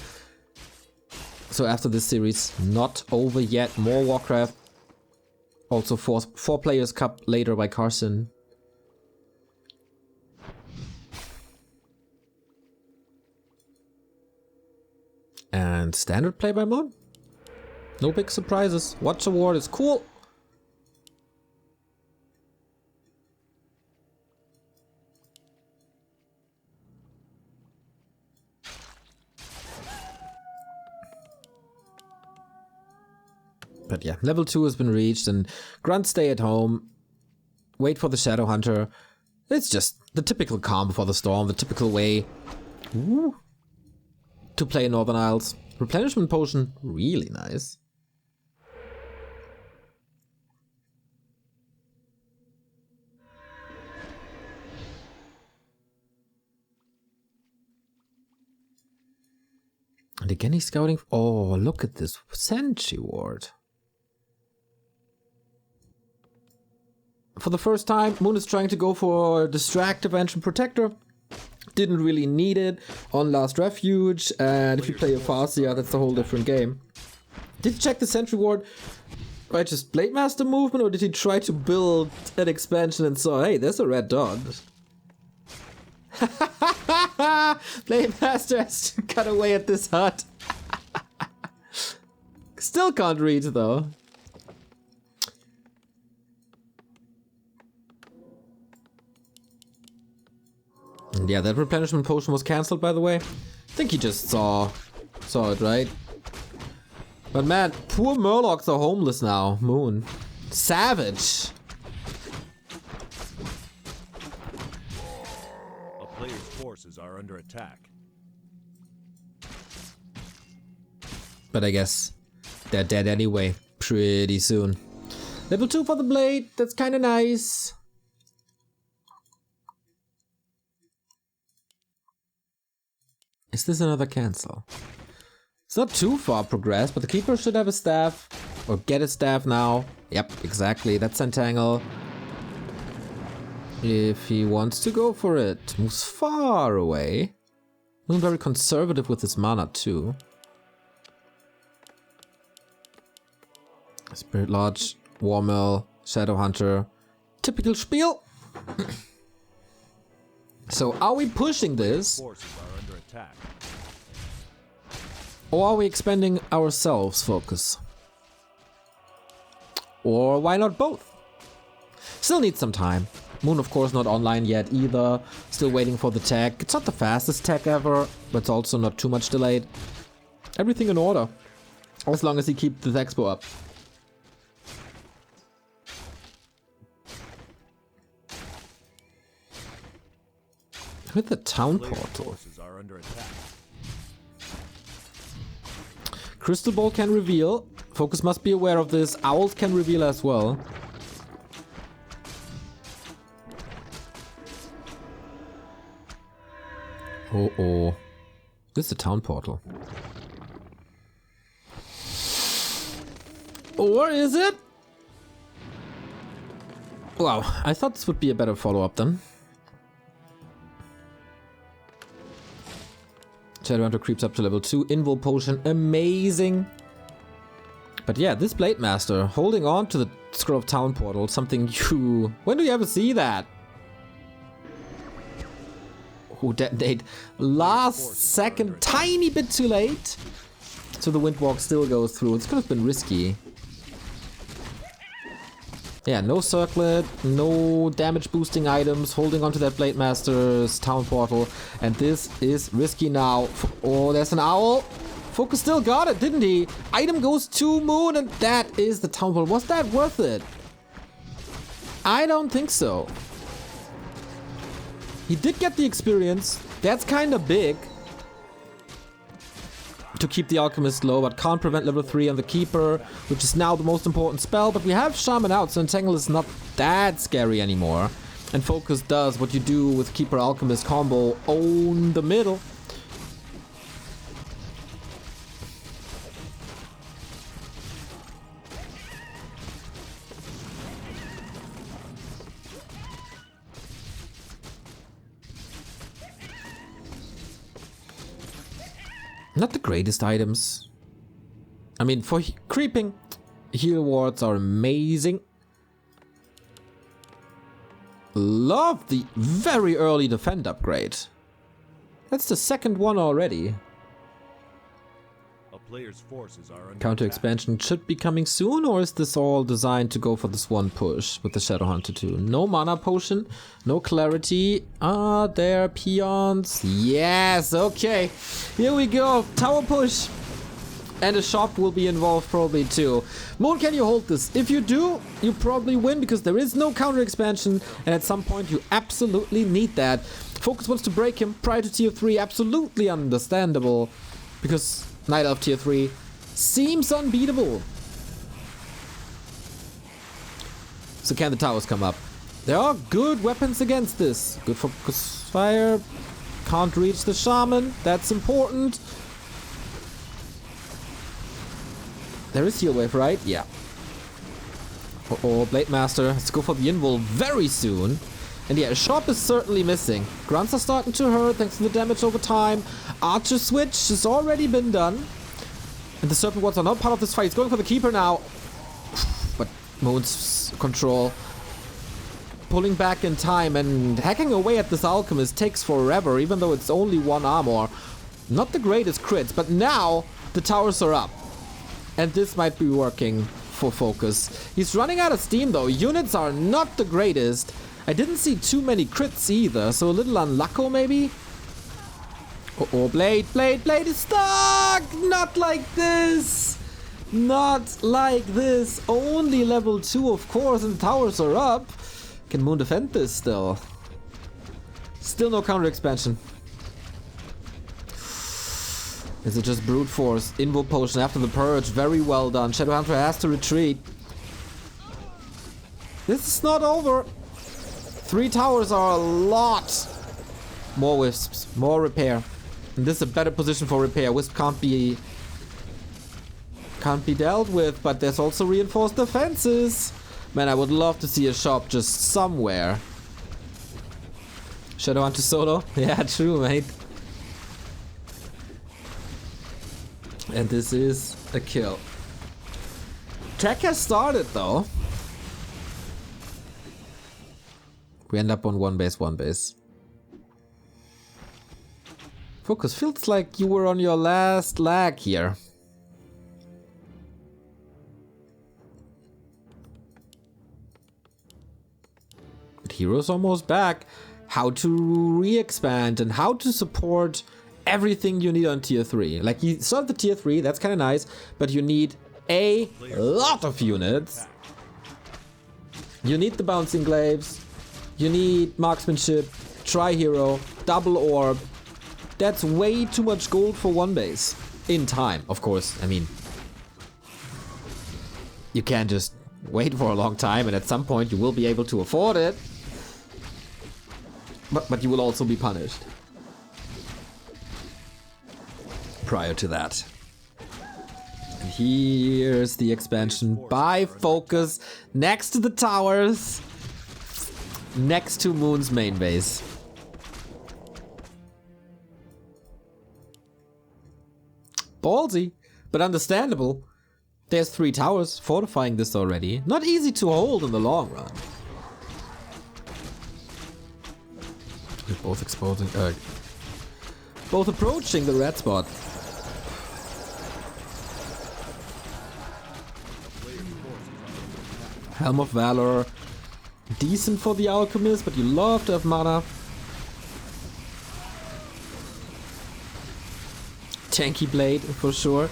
So after this series, not over yet. More Warcraft. Also 4 Players Cup later by Carson. And standard play by Moon. No big surprises. Watch Award is cool. But yeah, level 2 has been reached and Grunt stay at home. Wait for the Shadow Hunter. It's just the typical combo for the Storm, the typical way to play Northern Isles. Replenishment Potion, really nice. And again he's scouting. Oh, look at this Sentry Ward. For the first time, Moon is trying to go for Distractive Ancient Protector. Didn't really need it on last Refuge, and if you play a FoCuS, that's a whole different game. Did he check the Sentry Ward by just Blade Master movement, or did he try to build an expansion and saw, hey, there's a red dot? Blade Master has to cut away at this hut. Still can't read though. Yeah, that replenishment potion was cancelled, by the way. I think he just saw it, right? But man, poor Murlocs are homeless now. Moon. Savage. A player's forces are under attack. But I guess they're dead anyway, pretty soon. Level 2 for the blade, that's kinda nice. Is this another cancel? It's not too far progressed, but the Keeper should have a staff. Or get a staff now. Yep, exactly, that's Entangle. If he wants to go for it. Moves far away. Moves very conservative with his mana too. Spirit Lodge, Warmill, Shadow Hunter. Typical spiel. So are we pushing this? Or are we expanding ourselves, FoCuS? Or why not both? Still needs some time. Moon of course not online yet either. Still waiting for the tech. It's not the fastest tech ever, but it's also not too much delayed. Everything in order. As long as he keeps the expo up. With the town portal. Crystal Ball can reveal. FoCuS must be aware of this. Owls can reveal as well. Oh. This is the town portal. Or is it? Wow, I thought this would be a better follow-up then. Shadowhunter creeps up to level 2. Invul Potion, amazing. But yeah, this Blade Master holding on to the Scroll of Town Portal, something you... When do you ever see that? Oh, detonate last second, tiny bit too late. So the Windwalk still goes through. It's could have been risky. Yeah, no circlet, no damage boosting items, holding onto that Blade Master's town portal, and this is risky now. Oh, there's an owl. FoCuS still got it, didn't he? Item goes to Moon, and that is the town portal. Was that worth it? I don't think so. He did get the experience. That's kind of big. To keep the Alchemist low, but can't prevent level 3 on the Keeper, which is now the most important spell. But we have Shaman out, so Entangle is not that scary anymore. And FoCuS does what you do with Keeper Alchemist combo, own the middle. Not the greatest items. I mean, for creeping, heal wards are amazing. Love the very early defend upgrade. That's the second one already. A player's forces are under Counter attack. expansion should be coming soon, or is this all designed to go for this one push with the Shadowhunter 2? No mana potion, no clarity. Ah, there, peons. Yes, okay. Here we go. Tower push. And a shop will be involved probably too. Moon, can you hold this? If you do, you probably win because there is no counter expansion. And at some point you absolutely need that. FoCuS wants to break him prior to tier 3. Absolutely understandable. Because Night Elf tier 3 seems unbeatable. So can the towers come up? There are good weapons against this. Good focus fire. Can't reach the shaman. That's important. There is heal wave, right? Yeah. Uh-oh, Blade Master has to go for the invul very soon. And yeah, shop is certainly missing. Grunts are starting to hurt thanks to the damage over time. Archer switch has already been done. And the Serpent Wards are not part of this fight. He's going for the Keeper now. But Moon's control. Pulling back in time and hacking away at this Alchemist takes forever, even though it's only one armor. Not the greatest crits, but now the towers are up. And this might be working for FoCuS. He's running out of steam though. Units are not the greatest. I didn't see too many crits either, so a little unlucky maybe. Uh-oh, Blade is stuck! Not like this! Not like this. Only level 2, of course, and the towers are up. Can Moon defend this still? Still no counter expansion. Is it just brute force? Invo potion after the purge. Very well done. Shadowhunter has to retreat. This is not over. 3 towers are a lot. More wisps. More repair. And this is a better position for repair. Wisp can't be dealt with, but there's also reinforced defenses. Man, I would love to see a shop just somewhere. Shadowhunter solo? Yeah, true, mate. And this is a kill. Tech has started though. We end up on one base. FoCuS, feels like you were on your last lag here. But Hero's almost back. How to re-expand and how to support everything you need on tier 3. Like, you saw the tier 3, that's kind of nice, but you need a lot of units. You need the bouncing glaives. You need marksmanship, tri-hero, double orb. That's way too much gold for one base. In time, of course. I mean, you can't just wait for a long time, and at some point you will be able to afford it. But you will also be punished prior to that. And here's the expansion by FoCuS next to the towers, next to Moon's main base. Ballsy, but understandable. There's 3 towers fortifying this already. Not easy to hold in the long run. They're both exposing, both approaching the red spot. Helm of Valor. Decent for the Alchemist, but you love to have mana. Tanky Blade, for sure.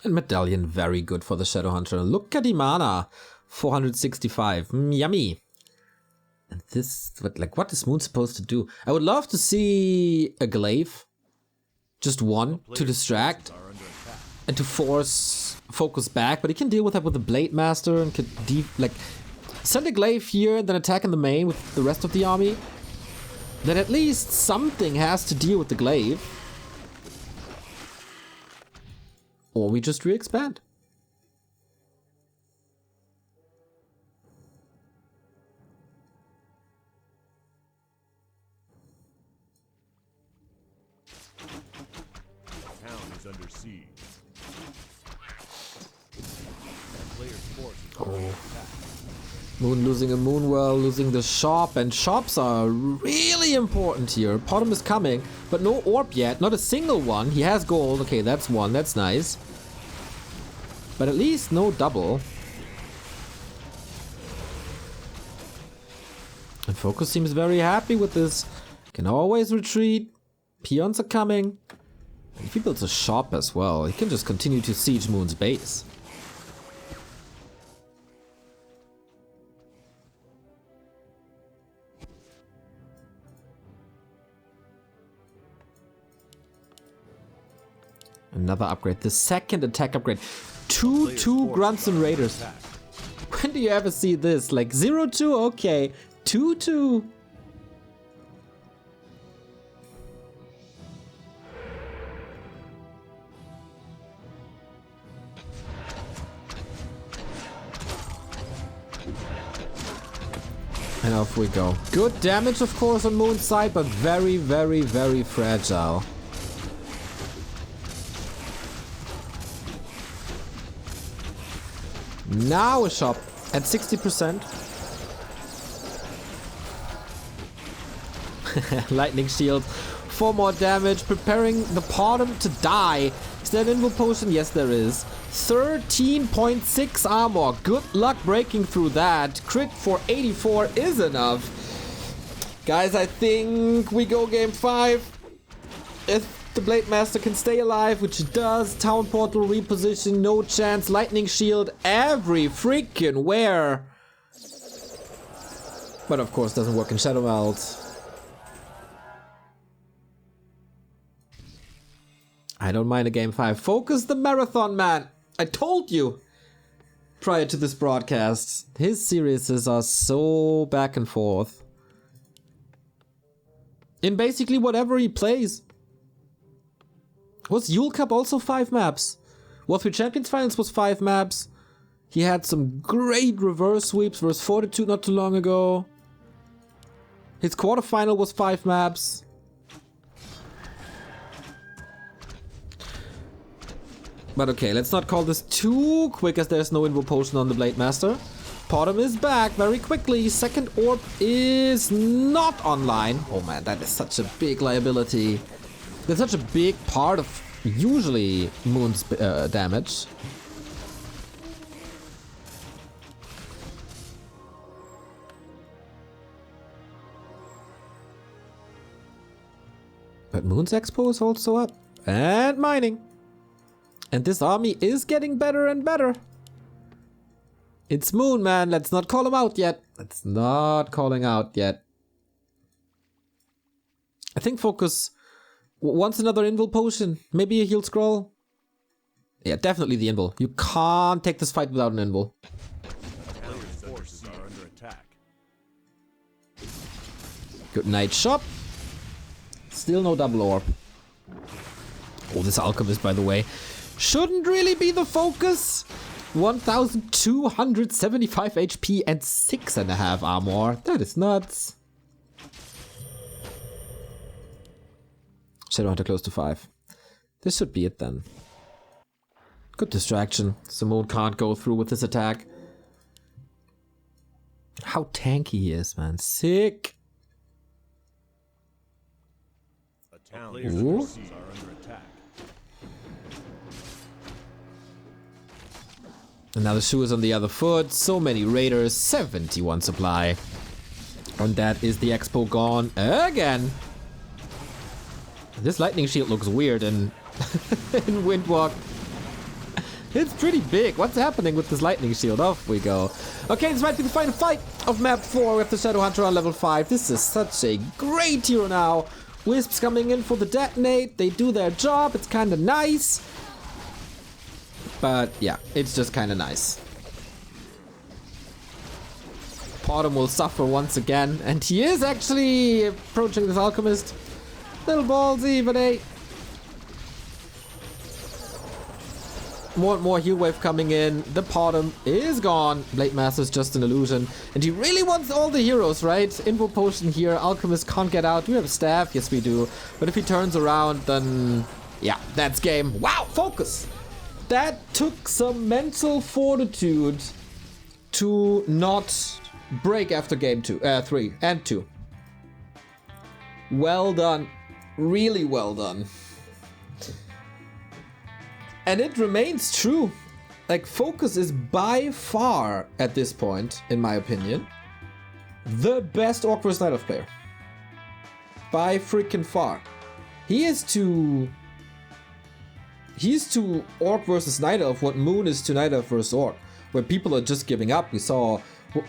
And Medallion, very good for the Shadowhunter. Look at the mana. 465. Yummy. And this, what is Moon supposed to do? I would love to see a glaive. Just one to distract and to force FoCuS back, but he can deal with that with the Blade Master and could send a glaive here and then attack in the main with the rest of the army. Then at least something has to deal with the glaive. Or we just re-expand. Moon losing a Moonwell, losing the shop, and shops are really important here. Potom is coming, but no orb yet, not a single one. He has gold, okay, that's one, that's nice. But at least no double. And FoCuS seems very happy with this. Can always retreat. Peons are coming. And if he builds a shop as well, he can just continue to siege Moon's base. Another upgrade. The second attack upgrade. 2-2 Grunts and Raiders. When do you ever see this? Like 0-2? Okay. 2-2. And off we go. Good damage, of course, on Moon's side, but very, very, very fragile. Now a shop at 60%. Lightning shield. 4 more damage. Preparing the Potom to die. Is there an Invo Potion? Yes, there is. 13.6 armor. Good luck breaking through that. Crit for 84 is enough. Guys, I think we go game 5. If the Blade Master can stay alive, which it does. Town Portal reposition, no chance. Lightning Shield every freaking where. But of course doesn't work in Shadow Melt. I don't mind a game 5. FoCuS the marathon man. I told you prior to this broadcast. His series are so back and forth. In basically whatever he plays. Was Yule Cup also 5 maps? Warcraft Champions Finals was 5 maps. He had some great reverse sweeps versus Fortitude not too long ago. His quarterfinal was 5 maps. But okay, let's not call this too quick as there's no Invo Potion on the Blade Master. Potom is back very quickly. Second orb is not online. Oh man, that is such a big liability. That's such a big part of usually Moon's damage. But Moon's Expo is also up. And mining. And this army is getting better and better. It's Moon, man. Let's not call him out yet. Let's not call him out yet. I think FoCuS wants another Invul Potion. Maybe a heal scroll. Yeah, definitely the Invul. You can't take this fight without an Invul. Forces are under attack. Good night, shop. Still no double orb. Oh, this Alchemist, by the way, shouldn't really be the FoCuS. 1275 HP and 6.5 armor. That is nuts. Shadowhunter close to 5. This should be it then. Good distraction. Simone can't go through with this attack. How tanky he is, man. Sick. Players' forces are under attack. And now the shoe is on the other foot. So many raiders. 71 supply. And that is the expo gone again. This lightning shield looks weird in Windwalk. It's pretty big. What's happening with this lightning shield? Off we go. Okay, this might be the final fight of map 4 with the Shadowhunter on level 5. This is such a great hero now. Wisps coming in for the detonate. They do their job. It's kind of nice. But yeah, it's just kind of nice. Potom will suffer once again. And he is actually approaching this Alchemist. Little ballsy, but hey. More and more heal wave coming in. The Potom is gone. Blade Master is just an illusion. And he really wants all the heroes, right? Invo Potion here. Alchemist can't get out. Do we have a staff? Yes, we do. But if he turns around, then yeah, that's game. Wow, FoCuS. That took some mental fortitude to not break after game 3 and 2. Well done. Really well done. And it remains true. Like, FoCuS is by far, at this point, in my opinion, the best Orc vs. Night Elf player. By freaking far. He is to Orc versus Night Elf what Moon is to Night Elf versus Orc, where people are just giving up. We saw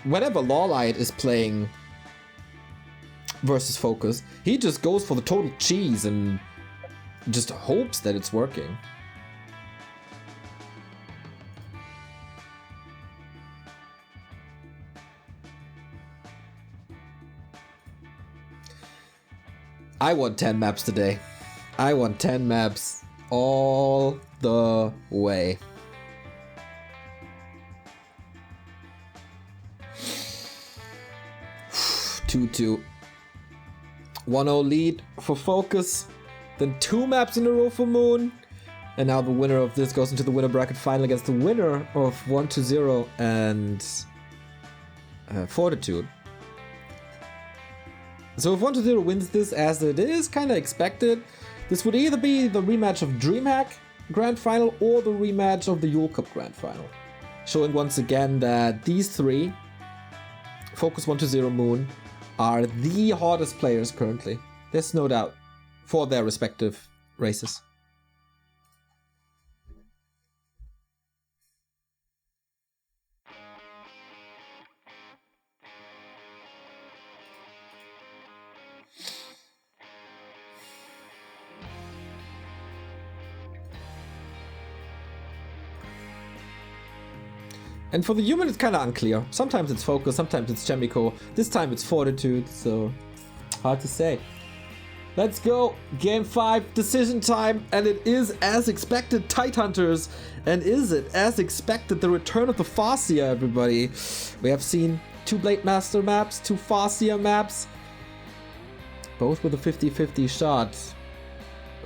whenever Lawlight is playing versus FoCuS, he just goes for the total cheese and just hopes that it's working. I want 10 maps today. I want 10 maps all the way. (2-2). 1-0 lead for FoCuS. Then 2 maps in a row for Moon. And now the winner of this goes into the winner bracket final against the winner of 1-0 and Fortitude. So if 1-0 wins this, as it is kind of expected, this would either be the rematch of DreamHack Grand Final or the rematch of the Yule Cup Grand Final. Showing once again that these three, FoCuS, 1-0, Moon, are the hottest players currently. There's no doubt, for their respective races. And for the human, it's kind of unclear. Sometimes it's FoCuS, sometimes it's Chemico. This time it's Fortitude, so hard to say. Let's go. Game 5, decision time. And it is, as expected, Tidehunters. And is it, as expected, the return of the FoCuS, everybody? We have seen 2 Blade Master maps, 2 FoCuS maps. Both with a 50-50 shot.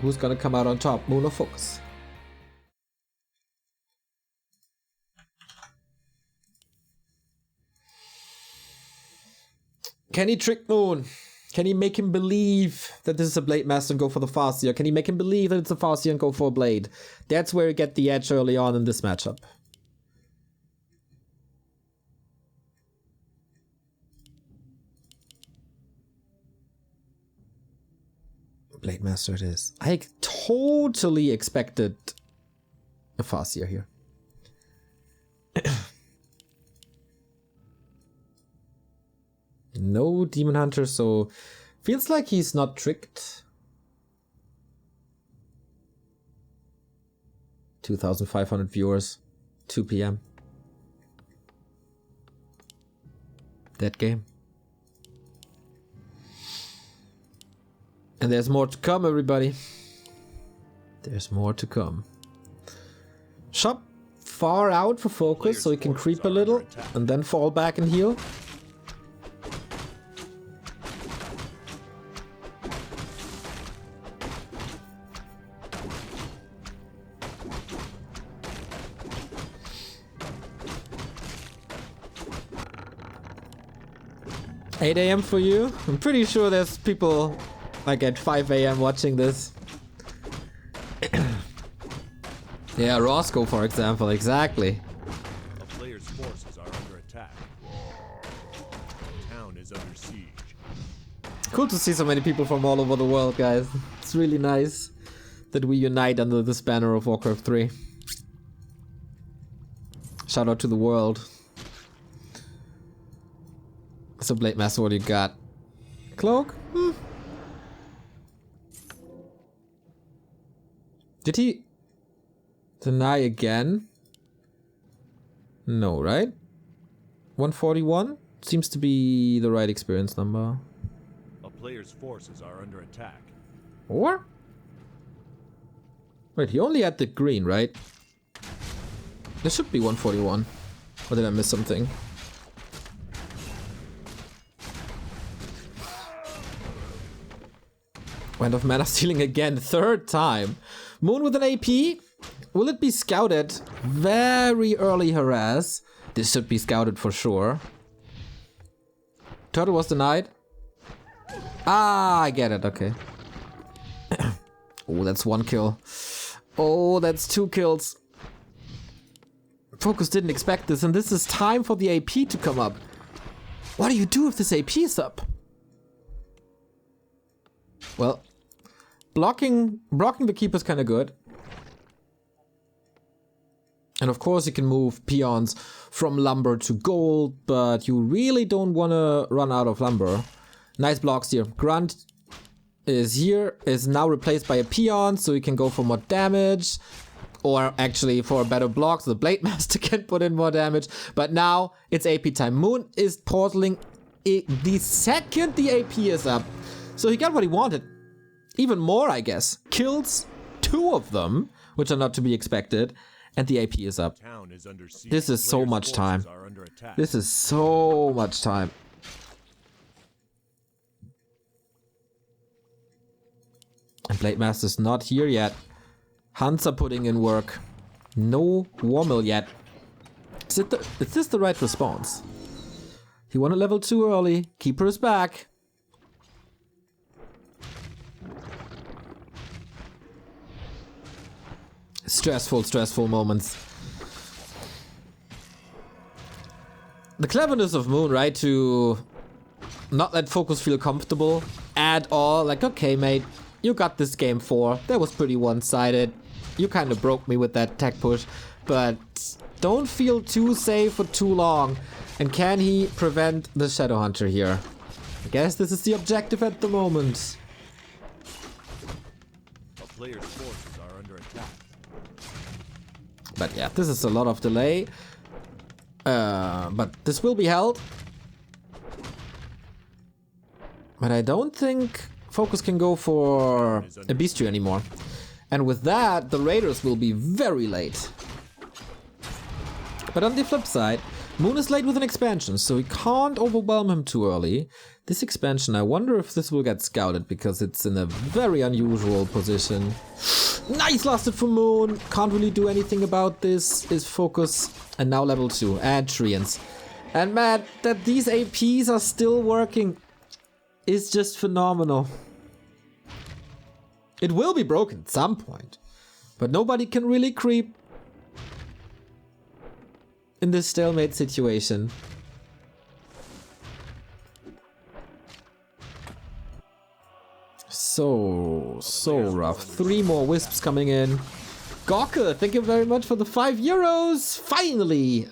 Who's gonna come out on top, Moon or FoCuS? Can he trick Moon? Can he make him believe that this is a Blade Master and go for the FoCuS? Or can he make him believe that it's a FoCuS and go for a Blade? That's where you get the edge early on in this matchup. Blade Master it is. I totally expected a FoCuS here. No Demon Hunter, so feels like he's not tricked. 2,500 viewers, 2 PM. That game. And there's more to come, everybody. There's more to come. Shop far out for FoCuS so he can creep a little and then fall back and heal. (8 AM for you? I'm pretty sure there's people like at 5 AM watching this. Yeah, Roscoe, for example, exactly. A player's forces are under attack. The town is under siege. Cool to see so many people from all over the world, guys. It's really nice that we unite under this banner of Warcraft 3. Shout out to the world. So Blade Master, what do you got? Cloak? Did he deny again? No, right? 141 seems to be the right experience number. A player's forces are under attack. Or? Wait, he only had the green, right? There should be 141. Or did I miss something? Wind of Mana stealing again, 3rd time. Moon with an AP. Will it be scouted? Very early harass. This should be scouted for sure. Turtle was denied. Ah, I get it, okay. Oh, that's 1 kill. Oh, that's 2 kills. FoCuS didn't expect this, and this is time for the AP to come up. What do you do if this AP is up? Well, blocking the keeper is kind of good. And of course you can move peons from lumber to gold, but you really don't want to run out of lumber. Nice blocks here. Grunt is now replaced by a peon, so you can go for more damage. Or actually for a better block, so the Blade Master can put in more damage. But now it's AP time. Moon is portaling the second the AP is up. So he got what he wanted. Even more, I guess. Kills 2 of them, which are not to be expected. And the AP is up. This is so much time. This is so much time. And Blade Master's not here yet. Hunts are putting in work. No Warmill yet. Is this the right response? He won a level 2 early. Keeper is back. Stressful moments. The cleverness of Moon, right? To not let FoCuS feel comfortable at all. Like, okay, mate, you got this game 4. That was pretty one-sided. You kind of broke me with that tech push, but don't feel too safe for too long. And can he prevent the Shadowhunter here? I guess this is the objective at the moment. A player's forces are under attack. But yeah, this is a lot of delay. But this will be held. But I don't think FoCuS can go for a Bestiary anymore. And with that, the Raiders will be very late. But on the flip side, Moon is late with an expansion, so he can't overwhelm him too early. This expansion, I wonder if this will get scouted, because it's in a very unusual position. Nice lasted for Moon. Can't really do anything about this. Is FoCuS. And now level 2. And Treants. And man, that these APs are still working is just phenomenal. It will be broken at some point, but nobody can really creep in this stalemate situation. So rough. 3 more wisps coming in. Gawker, thank you very much for the €5. Finally,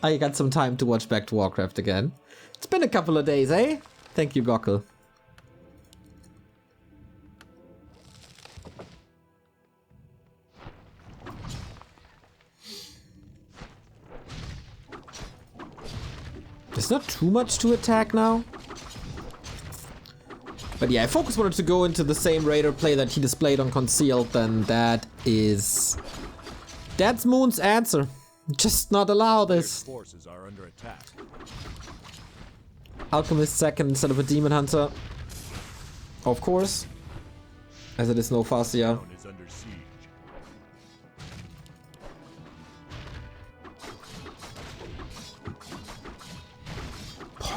I got some time to watch back to Warcraft again. It's been a couple of days, eh? Thank you, Gawker. There's not too much to attack now. But yeah, if FoCuS wanted to go into the same Raider play that he displayed on Concealed, then that's Moon's answer. Just not allow this. Forces are under attack. Alchemist second instead of a Demon Hunter. Of course. As it is no FoCuS.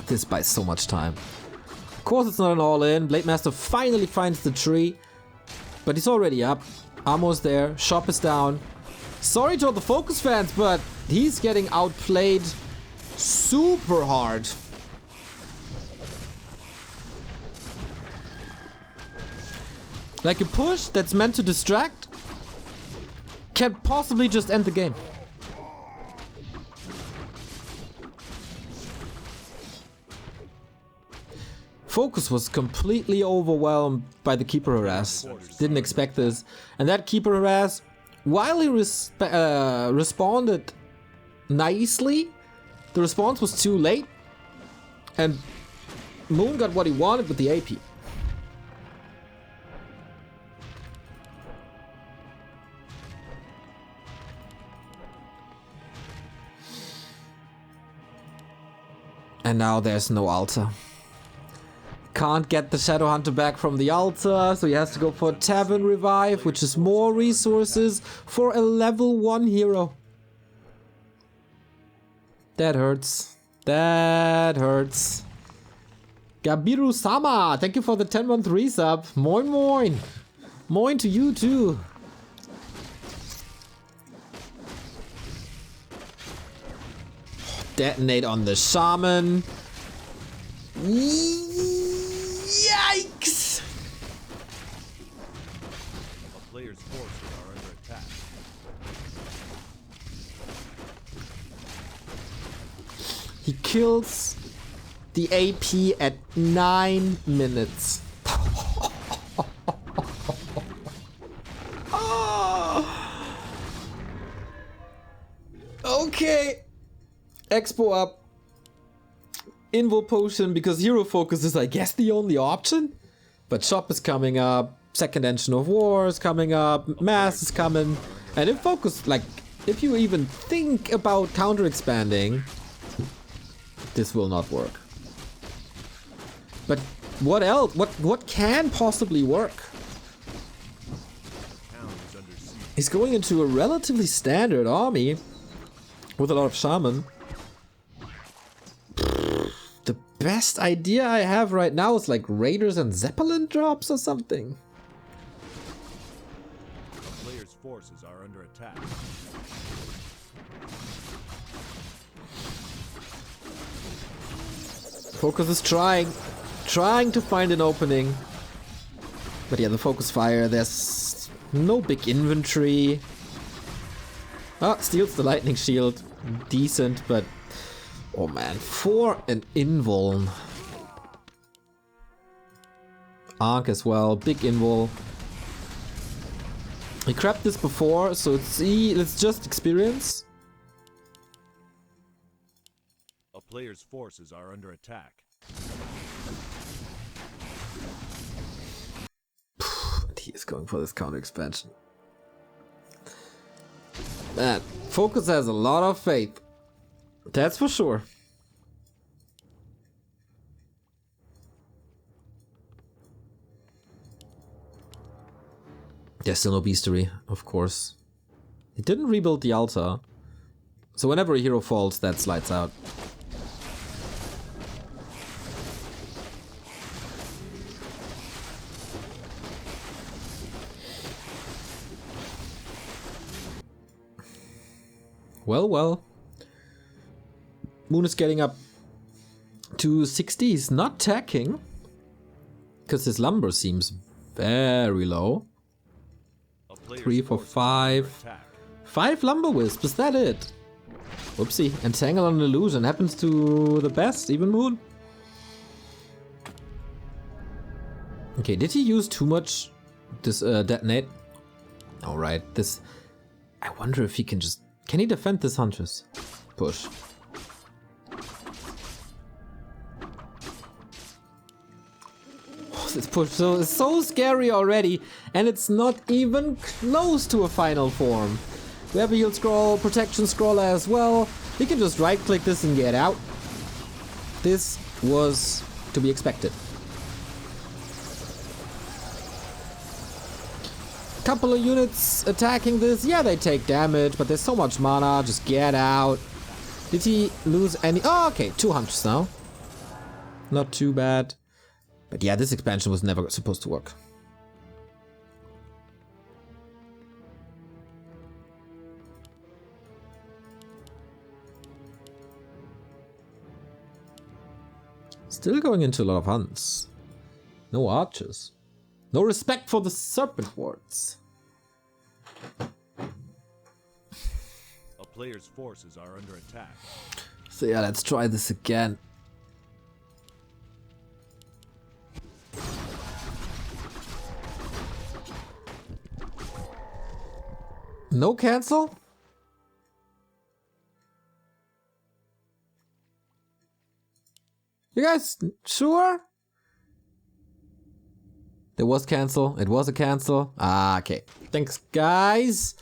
This buys so much time. Of course it's not an all-in. Blade Master finally finds the tree. But he's already up. Armor's there. Shop is down. Sorry to all the FoCuS fans, but he's getting outplayed super hard. Like a push that's meant to distract can possibly just end the game. FoCuS was completely overwhelmed by the Keeper Harass. Didn't expect this. And that Keeper Harass, while he responded nicely, the response was too late. And Moon got what he wanted with the AP. And now there's no altar. Can't get the Shadowhunter back from the altar, so he has to go for a Tavern Revive, which is more resources for a level 1 hero. That hurts. That hurts. Gabiru Sama, thank you for the 10-month resub. Moin moin. Moin to you too. Detonate on the shaman. Yikes! A player's forces are under attack. He kills the AP at 9 minutes. Okay. Expo up. Invo potion, because hero focus is I guess the only option. But shop is coming up. Second engine of war is coming up. Mass is coming. And if focus, like, if you even think about counter expanding, this will not work. But what else? What can possibly work? He's going into a relatively standard army with a lot of shaman. The best idea I have right now is like raiders and zeppelin drops or something. The player's forces are under attack. FoCuS is trying to find an opening. But yeah, the focus fire, there's no big inventory. Ah, steals the lightning shield. Decent, but oh man, for an invuln. Arc as well, big invul. We crapped this before, so let's just experience. A player's forces are under attack. He is going for this counter expansion. Man, FoCuS has a lot of faith. That's for sure. There's still no beastery, of course. He didn't rebuild the altar. So whenever a hero falls, that slides out. Well, well. Moon is getting up to 60. He's not tacking. Because his lumber seems very low. 3 for 5. 5 lumber wisps, is that it? Whoopsie. Entangle on illusion happens to the best, even Moon. Okay, did he use too much this detonate? Alright, this... I wonder if he can just... Can he defend this Huntress? Push. Oh, this push is so scary already, and it's not even close to a final form. We have a heal scroll, protection scroller as well. We can just right click this and get out. This was to be expected. Couple of units attacking this, yeah, they take damage, but there's so much mana, just get out. Did he lose any? Oh, okay, 2 hunches now. Not too bad. But yeah, this expansion was never supposed to work. Still going into a lot of hunts. No archers. No respect for the serpent wards. A player's forces are under attack. So yeah, let's try this again. No cancel? You guys sure? There was cancel. It was a cancel. Ah, okay. Thanks, guys.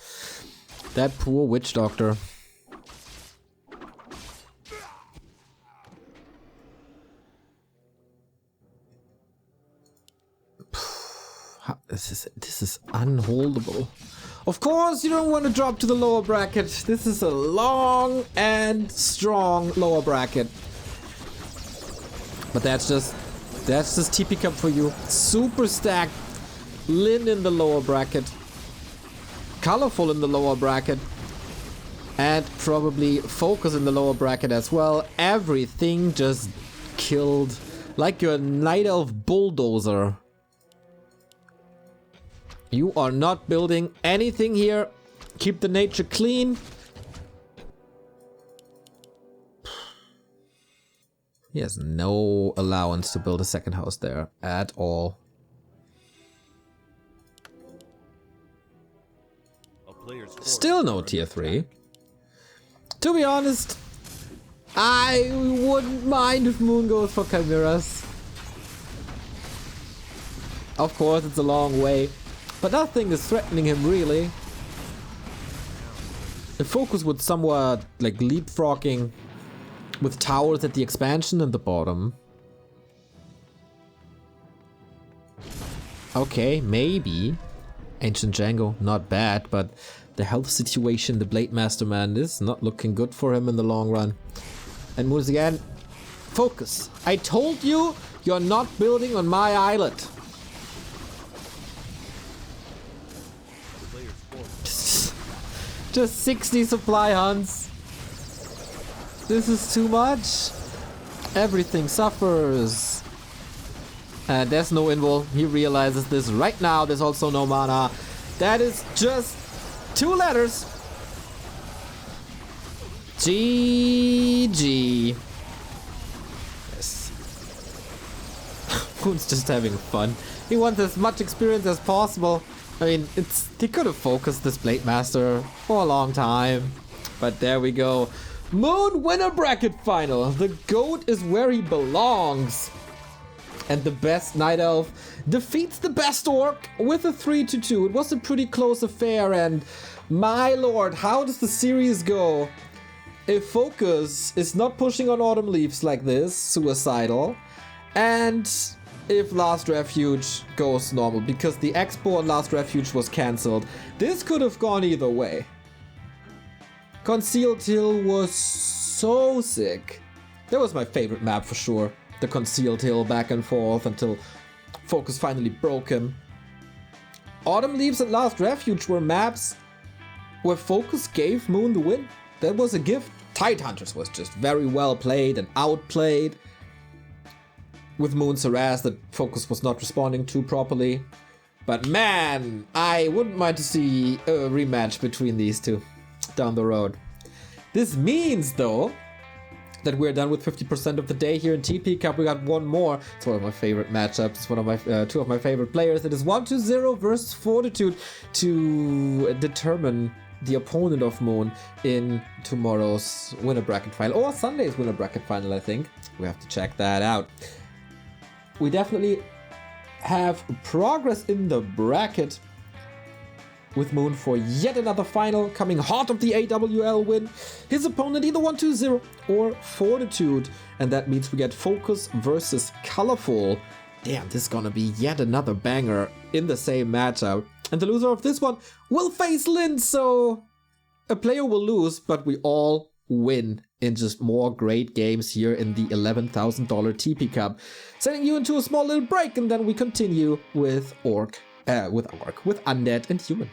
That poor witch doctor. This is unholdable. Of course, you don't want to drop to the lower bracket. This is a long and strong lower bracket. But that's just That's just TP Cup for you. Super stacked. Lin in the lower bracket. Colorful in the lower bracket. And probably FoCuS in the lower bracket as well. Everything just killed. Like your Night Elf bulldozer. You are not building anything here. Keep the nature clean. He has no allowance to build a second house there at all. Still no tier 3. To be honest, I wouldn't mind if Moon goes for Chimeras. Of course, it's a long way, but nothing is threatening him really. The FoCuS would somewhat like leapfrogging with towers at the expansion and the bottom. Okay, maybe. Ancient Django, not bad, but the health situation, the Blade Master man, is not looking good for him in the long run. And moves again. FoCuS. I told you, you're not building on my islet. Just 60 supply hunts. This is too much. Everything suffers. There's no invul. He realizes this right now. There's also no mana. That is just 2 letters. GG. Yes. Moon's just having fun. He wants as much experience as possible. I mean, he could have focused this Blade Master for a long time. But there we go. Moon Winnerbracket Final. The GOAT is where he belongs. And the best Night Elf defeats the best Orc with a 3-2. It was a pretty close affair, and my lord, how does the series go? If FoCuS is not pushing on Autumn Leaves like this, suicidal, and if Last Refuge goes normal, because the Expo on Last Refuge was cancelled, this could have gone either way. Concealed Hill was so sick. That was my favorite map for sure. The Concealed Hill back and forth until FoCuS finally broke him. Autumn Leaves and Last Refuge were maps where FoCuS gave Moon the win. That was a gift. Tidehunters was just very well played and outplayed, with Moon's harass that FoCuS was not responding to properly. But man, I wouldn't mind to see a rematch between these two down the road. This means though that we're done with 50% of the day here in TP Cup. We got one more. It's one of my favorite matchups. It's one of my two of my favorite players. It is 1-0 versus Fortitude to determine the opponent of Moon in tomorrow's Winnerbracket Final, or Sunday's Winnerbracket Final, I think. We have to check that out. We definitely have progress in the bracket with Moon for yet another final, coming hot of the AWL win. His opponent either 1-0 or Fortitude, and that means we get FoCuS versus Colorful. Damn, this is gonna be yet another banger in the same matchup. And the loser of this one will face Lin, so a player will lose, but we all win in just more great games here in the $11,000 TP Cup. Sending you into a small little break, and then we continue with Undead and Human.